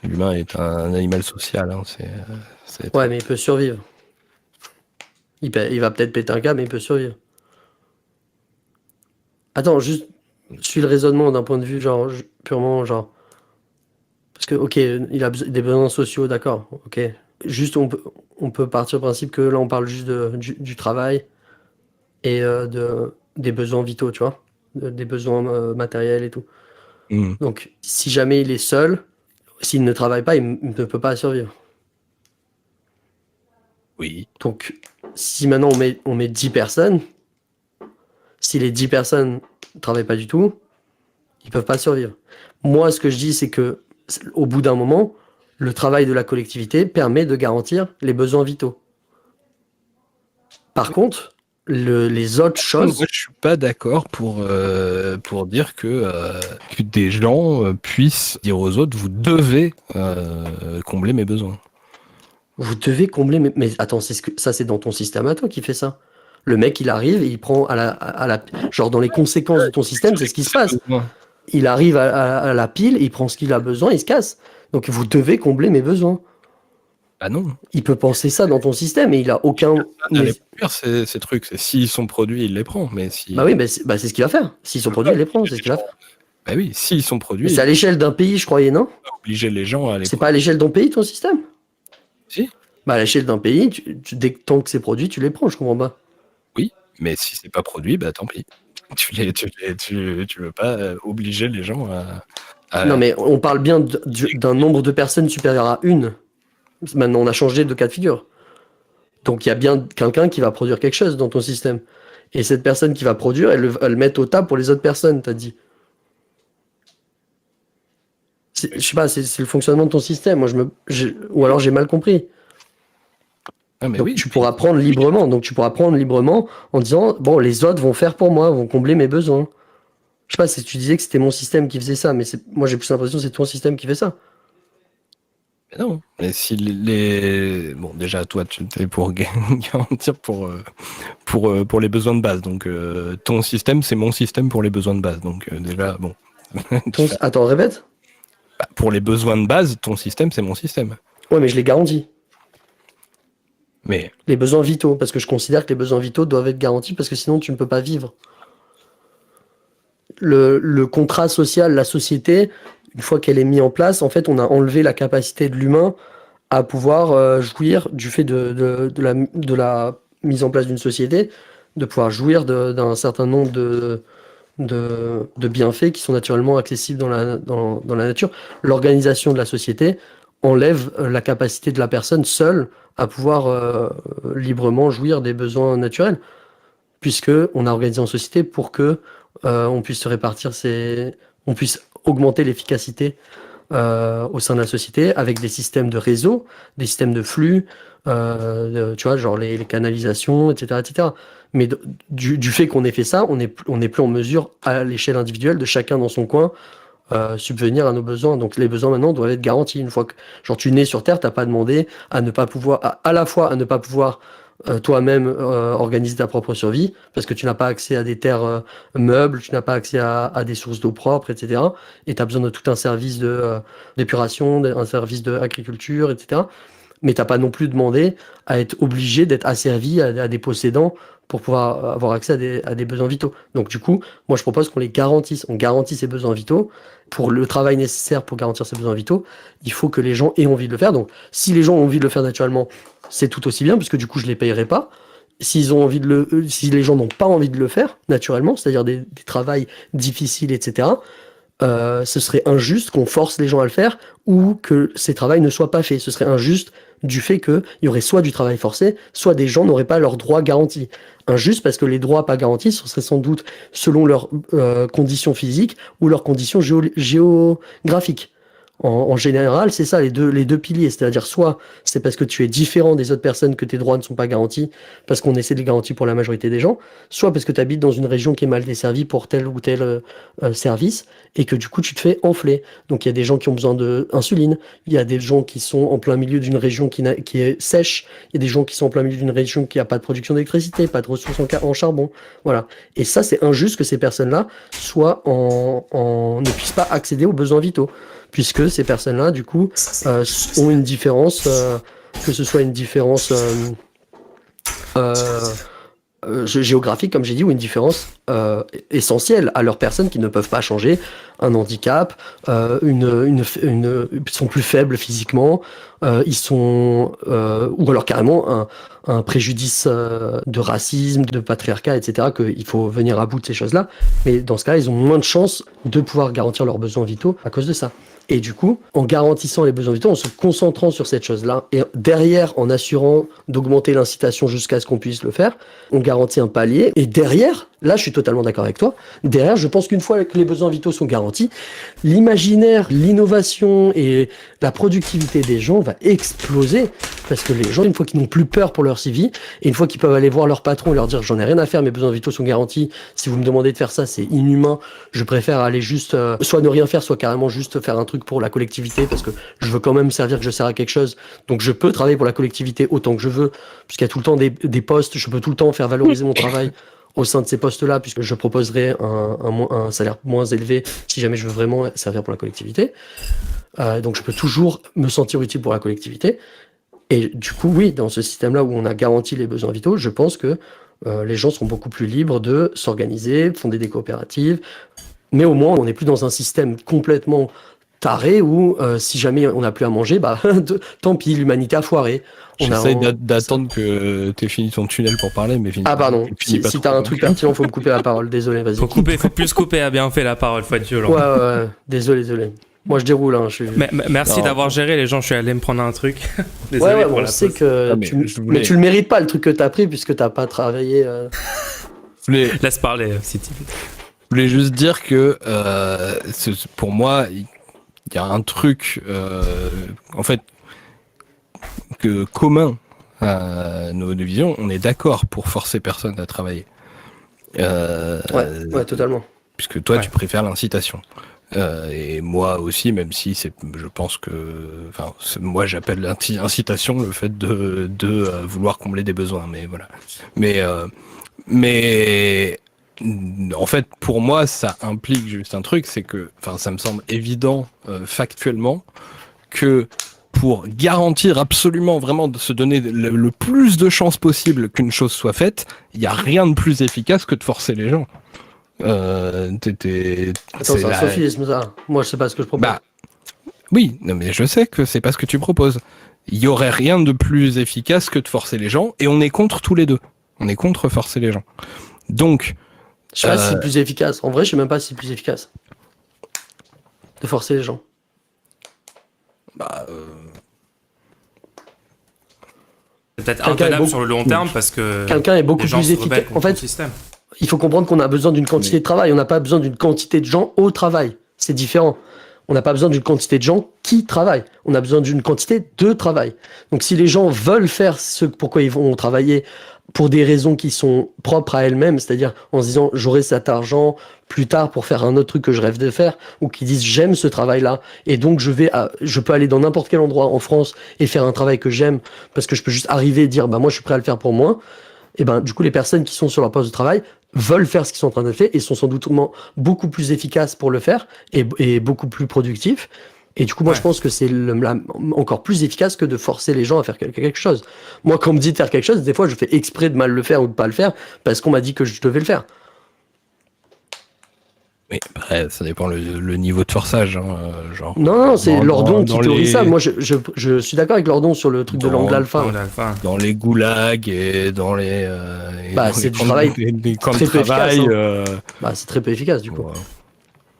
L'humain est un animal social, hein, c'est- Ouais, mais il peut survivre. Il va peut-être péter un câble, mais il peut survivre. Attends, juste, suis le raisonnement d'un point de vue, genre, purement, genre. Parce que, ok, il a des besoins sociaux, d'accord, ok. Juste, on peut partir du principe que là, on parle juste du travail et des besoins vitaux, tu vois, des besoins matériels et tout. Hmm, Donc, si jamais il est seul, s'il ne travaille pas, il ne peut pas survivre. oui. Donc, si maintenant on met 10 personnes, si les 10 personnes ne travaillent pas du tout, ils peuvent pas survivre. Moi, ce que je dis, c'est que au bout d'un moment, le travail de la collectivité permet de garantir les besoins vitaux. Par contre, les autres choses, Moi, je suis pas d'accord pour dire que des gens puissent dire aux autres, vous devez combler mes besoins. vous devez combler. Mais attends, ça, c'est dans ton système à toi qui fait ça. Le mec, il arrive et il prend genre dans les conséquences de ton système, c'est ce qui se passe. Besoins. Il arrive à la pile, il prend ce qu'il a besoin, il se casse. Donc vous devez combler mes besoins. Ah non. Il peut penser ça dans ton système et il a aucun. Elle les produire, ces trucs. S'ils sont produits, il les prend. Mais si. Bah oui, c'est ce qu'il va faire. S'ils sont produits, il les prend, c'est ce qu'il va faire. Bah oui, s'ils sont Mais produits, c'est il à l'échelle d'un pays, je croyais, non? va obliger les gens à les C'est prendre. pas à l'échelle d'un pays, ton système? Si, Bah à l'échelle d'un pays, tant que c'est produit, tu les prends, je comprends pas. oui, mais si c'est pas produit, bah tant pis. Tu veux pas obliger les gens à- Non, mais on parle bien d'un nombre de personnes supérieur à une. Maintenant, on a changé de cas de figure. Donc il y a bien quelqu'un qui va produire quelque chose dans ton système. Et cette personne qui va produire, elle le met au tas pour les autres personnes, t'as dit. Je sais pas, c'est le fonctionnement de ton système. Moi, ou alors j'ai mal compris. Ah, mais Donc oui, tu pourras prendre librement. Donc tu pourras prendre librement en disant, bon, les autres vont faire pour moi, vont combler mes besoins. Je sais pas si tu disais que c'était mon système qui faisait ça, mais moi j'ai plus l'impression que c'est ton système qui fait ça. mais non. Mais si bon, déjà, toi, tu es pour garantir pour les besoins de base. Donc, ton système, c'est mon système pour les besoins de base. Donc, déjà, bon. Attends, répète. Bah, pour les besoins de base, ton système, c'est mon système. Ouais, mais je les garantis. Mais Les besoins vitaux, parce que je considère que les besoins vitaux doivent être garantis, parce que sinon tu ne peux pas vivre. Le contrat social, la société, une fois qu'elle est mise en place, en fait, on a enlevé la capacité de l'humain à pouvoir jouir du fait de la mise en place d'une société, de pouvoir jouir d'un certain nombre de bienfaits qui sont naturellement accessibles dans la nature. L'organisation de la société enlève la capacité de la personne seule à pouvoir librement jouir des besoins naturels, puisque on a organisé en société pour que on puisse se répartir on puisse augmenter l'efficacité au sein de la société avec des systèmes de réseau, des systèmes de flux, tu vois, genre les canalisations, etc., etc. Mais du fait qu'on ait fait ça, on n'est plus en mesure, à l'échelle individuelle, de chacun dans son coin, subvenir à nos besoins. Donc les besoins maintenant doivent être garantis. Une fois que, genre, tu nais sur Terre, t'as pas demandé à ne pas pouvoir, à la fois à ne pas pouvoir toi-même organiser ta propre survie, parce que tu n'as pas accès à des terres meubles, tu n'as pas accès à des sources d'eau propres, etc. Et tu as besoin de tout un service d'épuration, un service d'agriculture, etc. Mais t'as pas non plus demandé à être obligé d'être asservi à des possédants pour pouvoir avoir accès à des besoins vitaux. Donc du coup, moi je propose qu'on les garantisse. On garantit ces besoins vitaux. Pour le travail nécessaire pour garantir ces besoins vitaux, il faut que les gens aient envie de le faire. Donc si les gens ont envie de le faire naturellement, c'est tout aussi bien, puisque du coup je les payerai pas. S'ils ont envie si les gens n'ont pas envie de le faire naturellement, c'est-à-dire des travails difficiles, etc., ce serait injuste qu'on force les gens à le faire ou que ces travaux ne soient pas faits. Ce serait injuste du fait qu'il y aurait soit du travail forcé, soit des gens n'auraient pas leurs droits garantis. Injuste parce que les droits pas garantis, ce serait sans doute selon leurs conditions physiques ou leurs conditions géographiques. En général, c'est ça, les deux piliers. C'est-à-dire, soit c'est parce que tu es différent des autres personnes que tes droits ne sont pas garantis, parce qu'on essaie de les garantir pour la majorité des gens, soit parce que tu habites dans une région qui est mal desservie pour tel ou tel service, et que du coup, tu te fais enfler. Donc, il y a des gens qui ont besoin d'insuline, il y a des gens qui sont en plein milieu d'une région qui est sèche, il y a des gens qui sont en plein milieu d'une région qui n'a pas de production d'électricité, pas de ressources en charbon. Voilà. Et ça, c'est injuste que ces personnes-là ne puissent pas accéder aux besoins vitaux. Puisque ces personnes-là, du coup, ont une différence, que ce soit une différence géographique, comme j'ai dit, ou une différence essentielle à leurs personnes qui ne peuvent pas changer, un handicap, ils sont plus faibles physiquement, ou alors carrément un préjudice de racisme, de patriarcat, etc., qu'il faut venir à bout de ces choses-là. Mais dans ce cas, ils ont moins de chances de pouvoir garantir leurs besoins vitaux à cause de ça. Et du coup, en garantissant les besoins vitaux, en se concentrant sur cette chose-là, et derrière, en assurant d'augmenter l'incitation jusqu'à ce qu'on puisse le faire, on garantit un palier. Et derrière, là, je suis totalement d'accord avec toi, derrière, je pense qu'une fois que les besoins vitaux sont garantis, l'imaginaire, l'innovation et la productivité des gens va exploser. Parce que les gens, une fois qu'ils n'ont plus peur pour leur CV, et une fois qu'ils peuvent aller voir leur patron et leur dire « j'en ai rien à faire, mes besoins vitaux sont garantis, si vous me demandez de faire ça, c'est inhumain, je préfère aller juste, soit ne rien faire, soit carrément juste faire un truc pour la collectivité, parce que je veux quand même servir, que je sers à quelque chose, donc je peux travailler pour la collectivité autant que je veux, puisqu'il y a tout le temps des postes, je peux tout le temps faire valoriser mon travail au sein de ces postes-là, puisque je proposerai un salaire moins élevé si jamais je veux vraiment servir pour la collectivité. Donc je peux toujours me sentir utile pour la collectivité. Et du coup, oui, dans ce système-là où on a garanti les besoins vitaux, je pense que les gens sont beaucoup plus libres de s'organiser, fonder des coopératives, mais au moins on n'est plus dans un système complètement taré où si jamais on n'a plus à manger, bah tant pis, l'humanité a foiré. J'essaie d'attendre que tu aies fini ton tunnel pour parler, mais Ah pardon, si t'as un truc pertinent, faut me couper la parole, désolé, vas-y. Faut plus couper, a bien fait la parole, faut être violent. Ouais, désolé. Moi je déroule, hein, Merci d'avoir géré les gens, je suis allé me prendre un truc. Désolé pour la pause. Que mais tu le mérites pas le truc que t'as pris puisque t'as pas travaillé. Laisse parler, City. Je voulais juste dire que pour moi, il y a un truc en fait commun à nos deux visions. On est d'accord pour forcer personne à travailler. Ouais, totalement. Puisque toi, tu préfères l'incitation. Et moi aussi, même si je pense que, moi j'appelle l'incitation le fait de vouloir combler des besoins, mais voilà. Mais en fait, pour moi, ça implique juste un truc, c'est que, ça me semble évident factuellement que pour garantir absolument vraiment de se donner le plus de chances possible qu'une chose soit faite, il n'y a rien de plus efficace que de forcer les gens. Attends, c'est un sophisme, ça. Moi, je sais pas ce que je propose. Oui, non, mais je sais que c'est pas ce que tu proposes. Il y aurait rien de plus efficace que de forcer les gens, et on est contre tous les deux. On est contre forcer les gens. Donc, je sais pas si c'est plus efficace. En vrai, je sais même pas si c'est plus efficace de forcer les gens. C'est peut-être intenable sur le long terme parce que quelqu'un est beaucoup plus efficace. En fait, il faut comprendre qu'on a besoin d'une quantité de travail. On n'a pas besoin d'une quantité de gens au travail. C'est différent. On n'a pas besoin d'une quantité de gens qui travaillent. On a besoin d'une quantité de travail. Donc si les gens veulent faire ce pourquoi ils vont travailler pour des raisons qui sont propres à elles-mêmes, c'est-à-dire en se disant j'aurai cet argent plus tard pour faire un autre truc que je rêve de faire, ou qui disent j'aime ce travail-là et donc je peux aller dans n'importe quel endroit en France et faire un travail que j'aime parce que je peux juste arriver et dire moi je suis prêt à le faire pour moi. Et du coup les personnes qui sont sur leur poste de travail veulent faire ce qu'ils sont en train de faire et sont sans doute beaucoup plus efficaces pour le faire et beaucoup plus productifs. Et du coup, moi, je pense que c'est encore plus efficace que de forcer les gens à faire quelque chose. Moi, quand on me dit de faire quelque chose, des fois, je fais exprès de mal le faire ou de pas le faire parce qu'on m'a dit que je devais le faire. Oui, après, ça dépend le niveau de forçage. Genre, non, c'est Lordon qui théorise ça. Moi, je suis d'accord avec Lordon sur le truc de l'angle alpha. Dans les goulags et dans les... c'est du travail les camps de travail. C'est très peu efficace, du coup.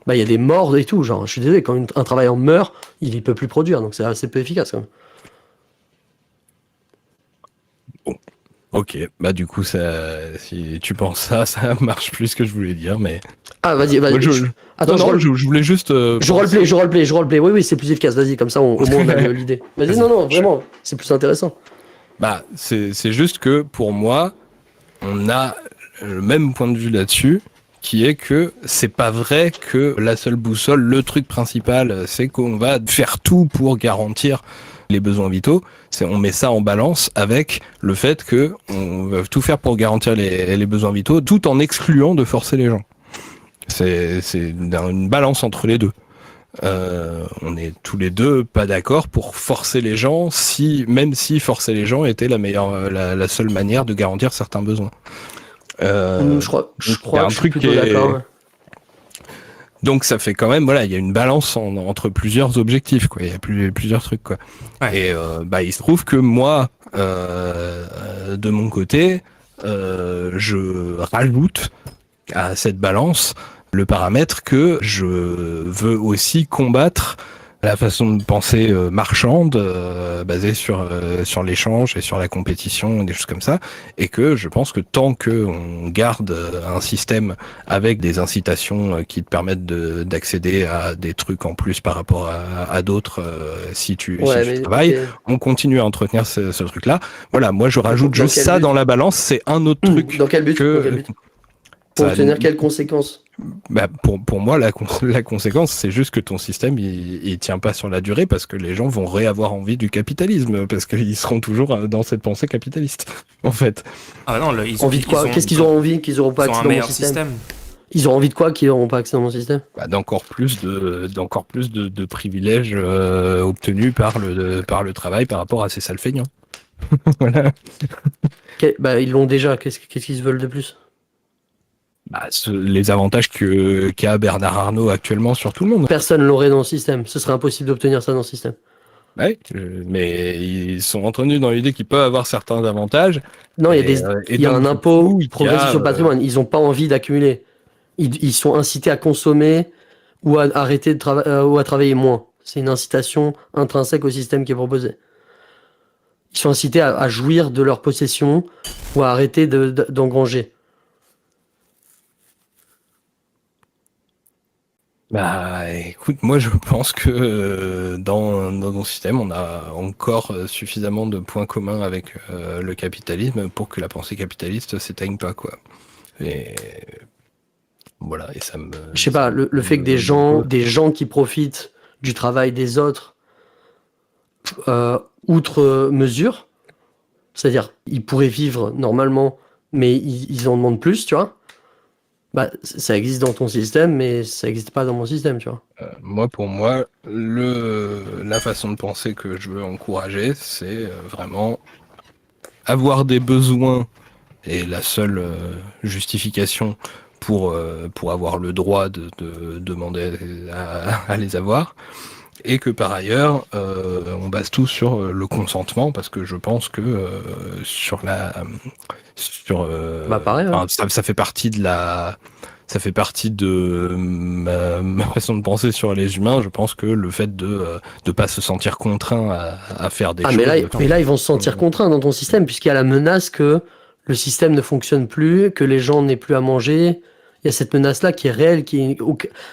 bah, il y a des morts et tout. Genre, je suis désolé, quand un travailleur meurt, il peut plus produire, donc c'est assez peu efficace quand même. Ok, bah du coup, si tu penses ça marche plus ce que je voulais dire, mais... Ah, vas-y, Moi, Attends, non, je voulais juste... je roleplay. Oui, c'est plus efficace. Vas-y, comme ça, au moins on a l'idée. Vas-y, non, vraiment, c'est plus intéressant. Bah, c'est juste que, pour moi, on a le même point de vue là-dessus, qui est que c'est pas vrai que la seule boussole, le truc principal, c'est qu'on va faire tout pour garantir les besoins vitaux. On met ça en balance avec le fait que on va tout faire pour garantir les besoins vitaux, tout en excluant de forcer les gens. C'est une balance entre les deux. On est tous les deux pas d'accord pour forcer les gens, même si forcer les gens était la seule manière de garantir certains besoins. Je crois que je suis plutôt d'accord. Ouais. Donc ça fait quand même, voilà, il y a une balance entre plusieurs objectifs, quoi. Il y a plusieurs trucs, quoi. Ouais. Et il se trouve que moi, de mon côté, je rajoute à cette balance le paramètre que je veux aussi combattre la façon de penser marchande, basée sur l'échange et sur la compétition, des choses comme ça, et que je pense que tant que on garde un système avec des incitations qui te permettent d'accéder à des trucs en plus par rapport à d'autres, si tu travailles, on continue à entretenir ce truc-là. Voilà, moi je rajoute juste ça dans la balance, c'est un autre truc. Dans quel but, Pour obtenir quelles conséquences? Bah pour moi, la conséquence, c'est juste que ton système, il tient pas sur la durée parce que les gens vont réavoir envie du capitalisme, parce qu'ils seront toujours dans cette pensée capitaliste, en fait. Ah non, envie de quoi? Qu'est-ce qu'ils auront envie qu'ils n'auront pas accès dans mon système? Ils auront envie de quoi qu'ils n'auront pas accès dans mon système? Bah, d'encore plus de privilèges obtenus par le travail par rapport à ces sales feignants. Voilà. Bah, ils l'ont déjà. Qu'est-ce qu'ils veulent de plus? Bah, les avantages qu'a Bernard Arnault actuellement sur tout le monde. Personne l'aurait dans le système. Ce serait impossible d'obtenir ça dans le système. Oui, mais ils sont entretenus dans l'idée qu'ils peuvent avoir certains avantages. Non, il y a un impôt progressif sur le patrimoine. Ils n'ont pas envie d'accumuler. Ils sont incités à consommer ou à arrêter de ou à travailler moins. C'est une incitation intrinsèque au système qui est proposé. Ils sont incités à jouir de leur possession ou à arrêter d'engranger. Bah écoute, moi je pense que dans nos systèmes, on a encore suffisamment de points communs avec le capitalisme pour que la pensée capitaliste s'éteigne pas, quoi. Et voilà, et ça me... Je sais pas, le fait que des gens qui profitent du travail des autres outre mesure, c'est-à-dire ils pourraient vivre normalement, mais ils en demandent plus, tu vois. Bah, ça existe dans ton système, mais ça n'existe pas dans mon système, tu vois. Pour moi, la façon de penser que je veux encourager, c'est vraiment avoir des besoins, et la seule justification pour avoir le droit de demander à les avoir, et que par ailleurs, on base tout sur le consentement, parce que je pense que pareil, ouais. ça fait partie de ma façon de penser sur les humains. Je pense que le fait de pas se sentir contraint à faire des choses... Mais là, ils vont se sentir contraints dans ton système, puisqu'il y a la menace que le système ne fonctionne plus, que les gens n'aient plus à manger. Il y a cette menace-là qui est réelle,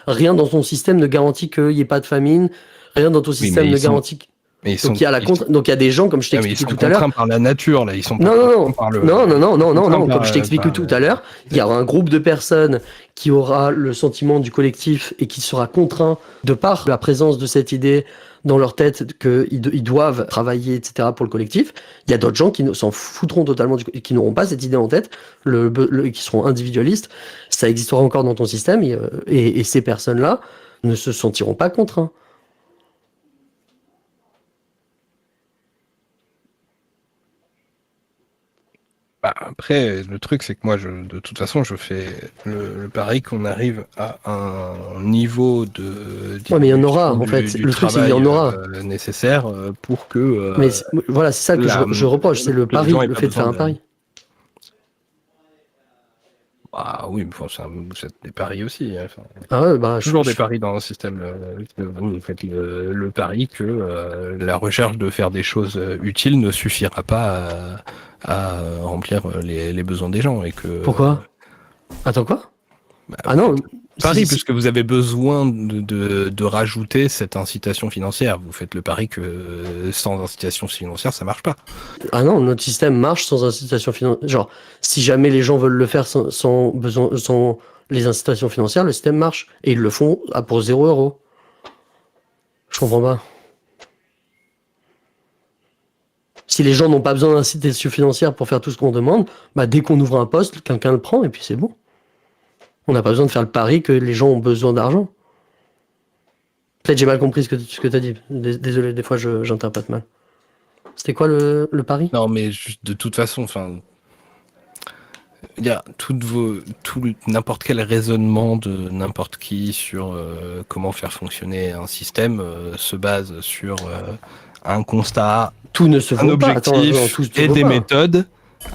rien dans ton système ne garantit qu'il n'y ait pas de famine, rien dans ton système ne garantit... Donc il y a des gens, comme je t'ai expliqué tout à l'heure. Ils sont contraints par la nature, là. Ils sont non, comme je t'ai expliqué tout à l'heure, il y aura un groupe de personnes qui aura le sentiment du collectif et qui sera contraint de par la présence de cette idée dans leur tête qu'ils doivent travailler, etc. pour le collectif. Il y a d'autres gens qui s'en foutront totalement, qui n'auront pas cette idée en tête, qui seront individualistes. Ça existera encore dans ton système et ces personnes-là ne se sentiront pas contraints. Bah, après, le truc, c'est que moi, de toute façon, je fais le pari qu'on arrive à un niveau de... Ouais, mais il y en aura, en fait. Le truc, c'est qu'il y en aura. Nécessaire pour que... mais voilà, c'est ça que je reproche, c'est le pari, le fait de faire un pari. Ah oui, mais c'est des paris aussi. Enfin, Ah ouais, bah, toujours des paris dans le système. Vous faites le pari que la recherche de faire des choses utiles ne suffira pas à remplir les besoins des gens et que. Pourquoi? Attends, quoi? Bah, Ah vous non, faites pari si. puisque vous avez besoin de rajouter cette incitation financière. Vous faites le pari que sans incitation financière, ça marche pas. Ah non, notre système marche sans incitation financière. Genre, si jamais les gens veulent le faire sans les incitations financières, le système marche. Et ils le font pour 0 €. Je comprends pas. Si les gens n'ont pas besoin d'incitation financière pour faire tout ce qu'on demande, bah dès qu'on ouvre un poste, quelqu'un le prend et puis c'est bon. On n'a pas besoin de faire le pari que les gens ont besoin d'argent. Peut-être j'ai mal compris ce que tu as dit. Désolé, des fois j'interprète mal. C'était quoi le pari? Non, mais de toute façon, enfin, il y a n'importe quel raisonnement de n'importe qui sur comment faire fonctionner un système se base sur un constat, Tout ne se un vaut pas. Attends, non, objectif tout se et vaut des pas. méthodes.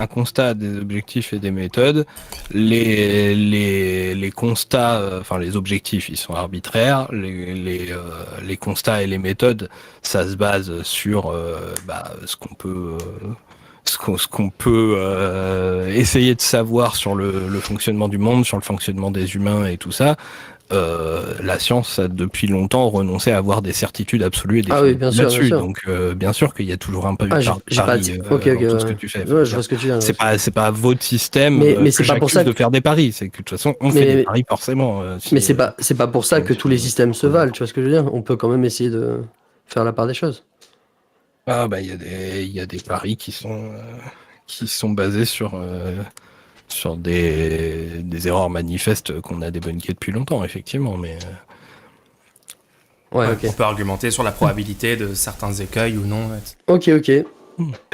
Un constat, des objectifs et des méthodes. Les constats, enfin les objectifs, ils sont arbitraires. Les constats et les méthodes, ça se base sur ce qu'on peut essayer de savoir sur le fonctionnement du monde, sur le fonctionnement des humains et tout ça. La science a depuis longtemps renoncé à avoir des certitudes absolues et Ah oui, définitives bien sûr, bien là-dessus. sûr. Donc bien sûr qu'il y a toujours un peu Ah, de j'ai pas. pari Ok, dans tout ce que ouais. tu fais. Ouais, je vois ce que tu veux dire. C'est pas votre système Mais que c'est pas pour j'accuse ça de que. faire des paris. C'est que de toute façon on fait des paris forcément. Mais c'est pas pour ça que tous les systèmes se valent. Tu vois ce que je veux dire? On peut quand même essayer de faire la part des choses. Ah bah il y a des paris qui sont basés sur des erreurs manifestes qu'on a débunké depuis longtemps, effectivement, mais Ouais, Ouais, ok. on peut argumenter sur la probabilité de certains écueils ou non. Ok. c'est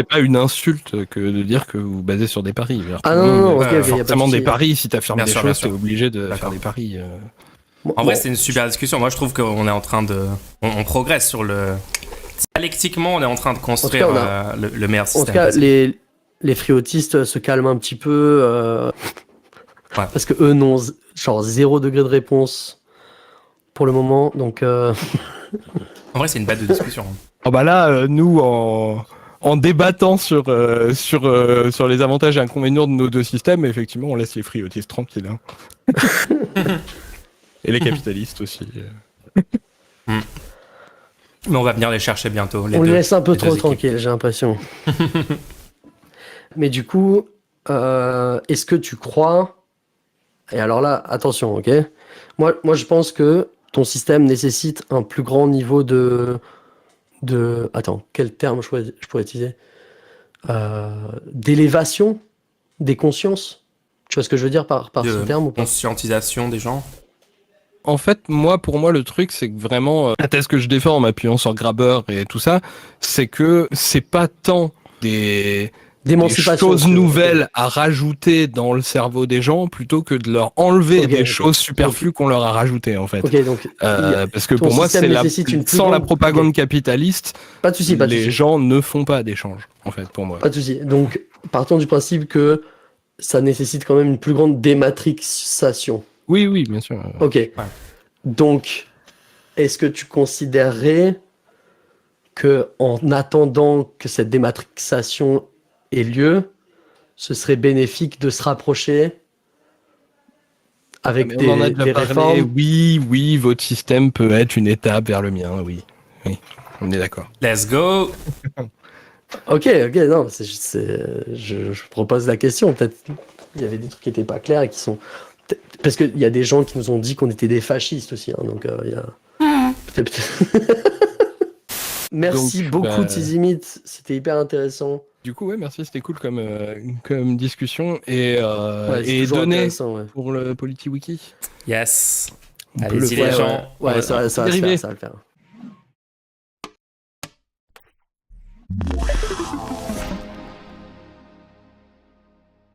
pas une insulte que de dire que vous basez sur des paris. Ah Tout le non, monde non, ok, fait ok, y a pas de forcément souci. des paris, si t'affirmes Bien des sûr, bien choses, t'es sûr. obligé de D'accord. faire des paris. En vrai, c'est une super discussion. Moi, je trouve qu'on est en train de. On progresse sur le. Dialectiquement, on est en train de construire En tout cas, le meilleur En système. tout cas, possible. les friautistes se calment un petit peu. Ouais. Parce que eux n'ont genre 0 degré de réponse pour le moment. Donc. En vrai, c'est une bête de discussion. Oh bah là, nous, en débattant sur les avantages et inconvénients de nos deux systèmes, effectivement, on laisse les friautistes tranquilles. Hein. Et les capitalistes aussi. Mais on va venir les chercher bientôt. On les laisse un peu les trop deux équipes. tranquilles, j'ai l'impression. Mais du coup, est-ce que tu crois... Et alors là, attention, ok? Moi, je pense que ton système nécessite un plus grand niveau de... Attends, quel terme je pourrais utiliser? D'élévation des consciences. Tu vois ce que je veux dire par ce De terme ou pas? conscientisation des gens. En fait, pour moi, le truc, c'est que vraiment, la thèse que je défends en m'appuyant sur Graeber et tout ça, c'est que c'est pas tant des D'émancipation. choses nouvelles à rajouter dans le cerveau des gens plutôt que de leur enlever des choses superflues qu'on leur a rajoutées, en fait. Ok, donc... Parce que ton pour moi, système nécessite une plus sans la grande- propagande capitaliste, Pas de souci, pas de les souci. gens ne font pas d'échange, en fait, pour moi. Pas de souci. Donc, partons du principe que ça nécessite quand même une plus grande dématrixation. Oui, bien sûr. Ok. Donc, est-ce que tu considérerais que en attendant que cette dématrixation ait lieu, ce serait bénéfique de se rapprocher avec Mais on en a déjà des parlé. réformes? Oui, votre système peut être une étape vers le mien, oui, on est d'accord. Let's go. Ok, non, je propose la question. Peut-être il y avait des trucs qui n'étaient pas clairs et qui sont... Parce qu'il y a des gens qui nous ont dit qu'on était des fascistes aussi. Hein, donc, il y a... Merci Donc, beaucoup, Tizimit. C'était hyper intéressant. Du coup, ouais, merci, c'était cool comme discussion et C'est toujours donné intéressant, ouais. pour le PolitiWiki. Yes. On peut le Allez-y, faire, les gens. Ouais, ça va se dériver. faire, ça va le faire.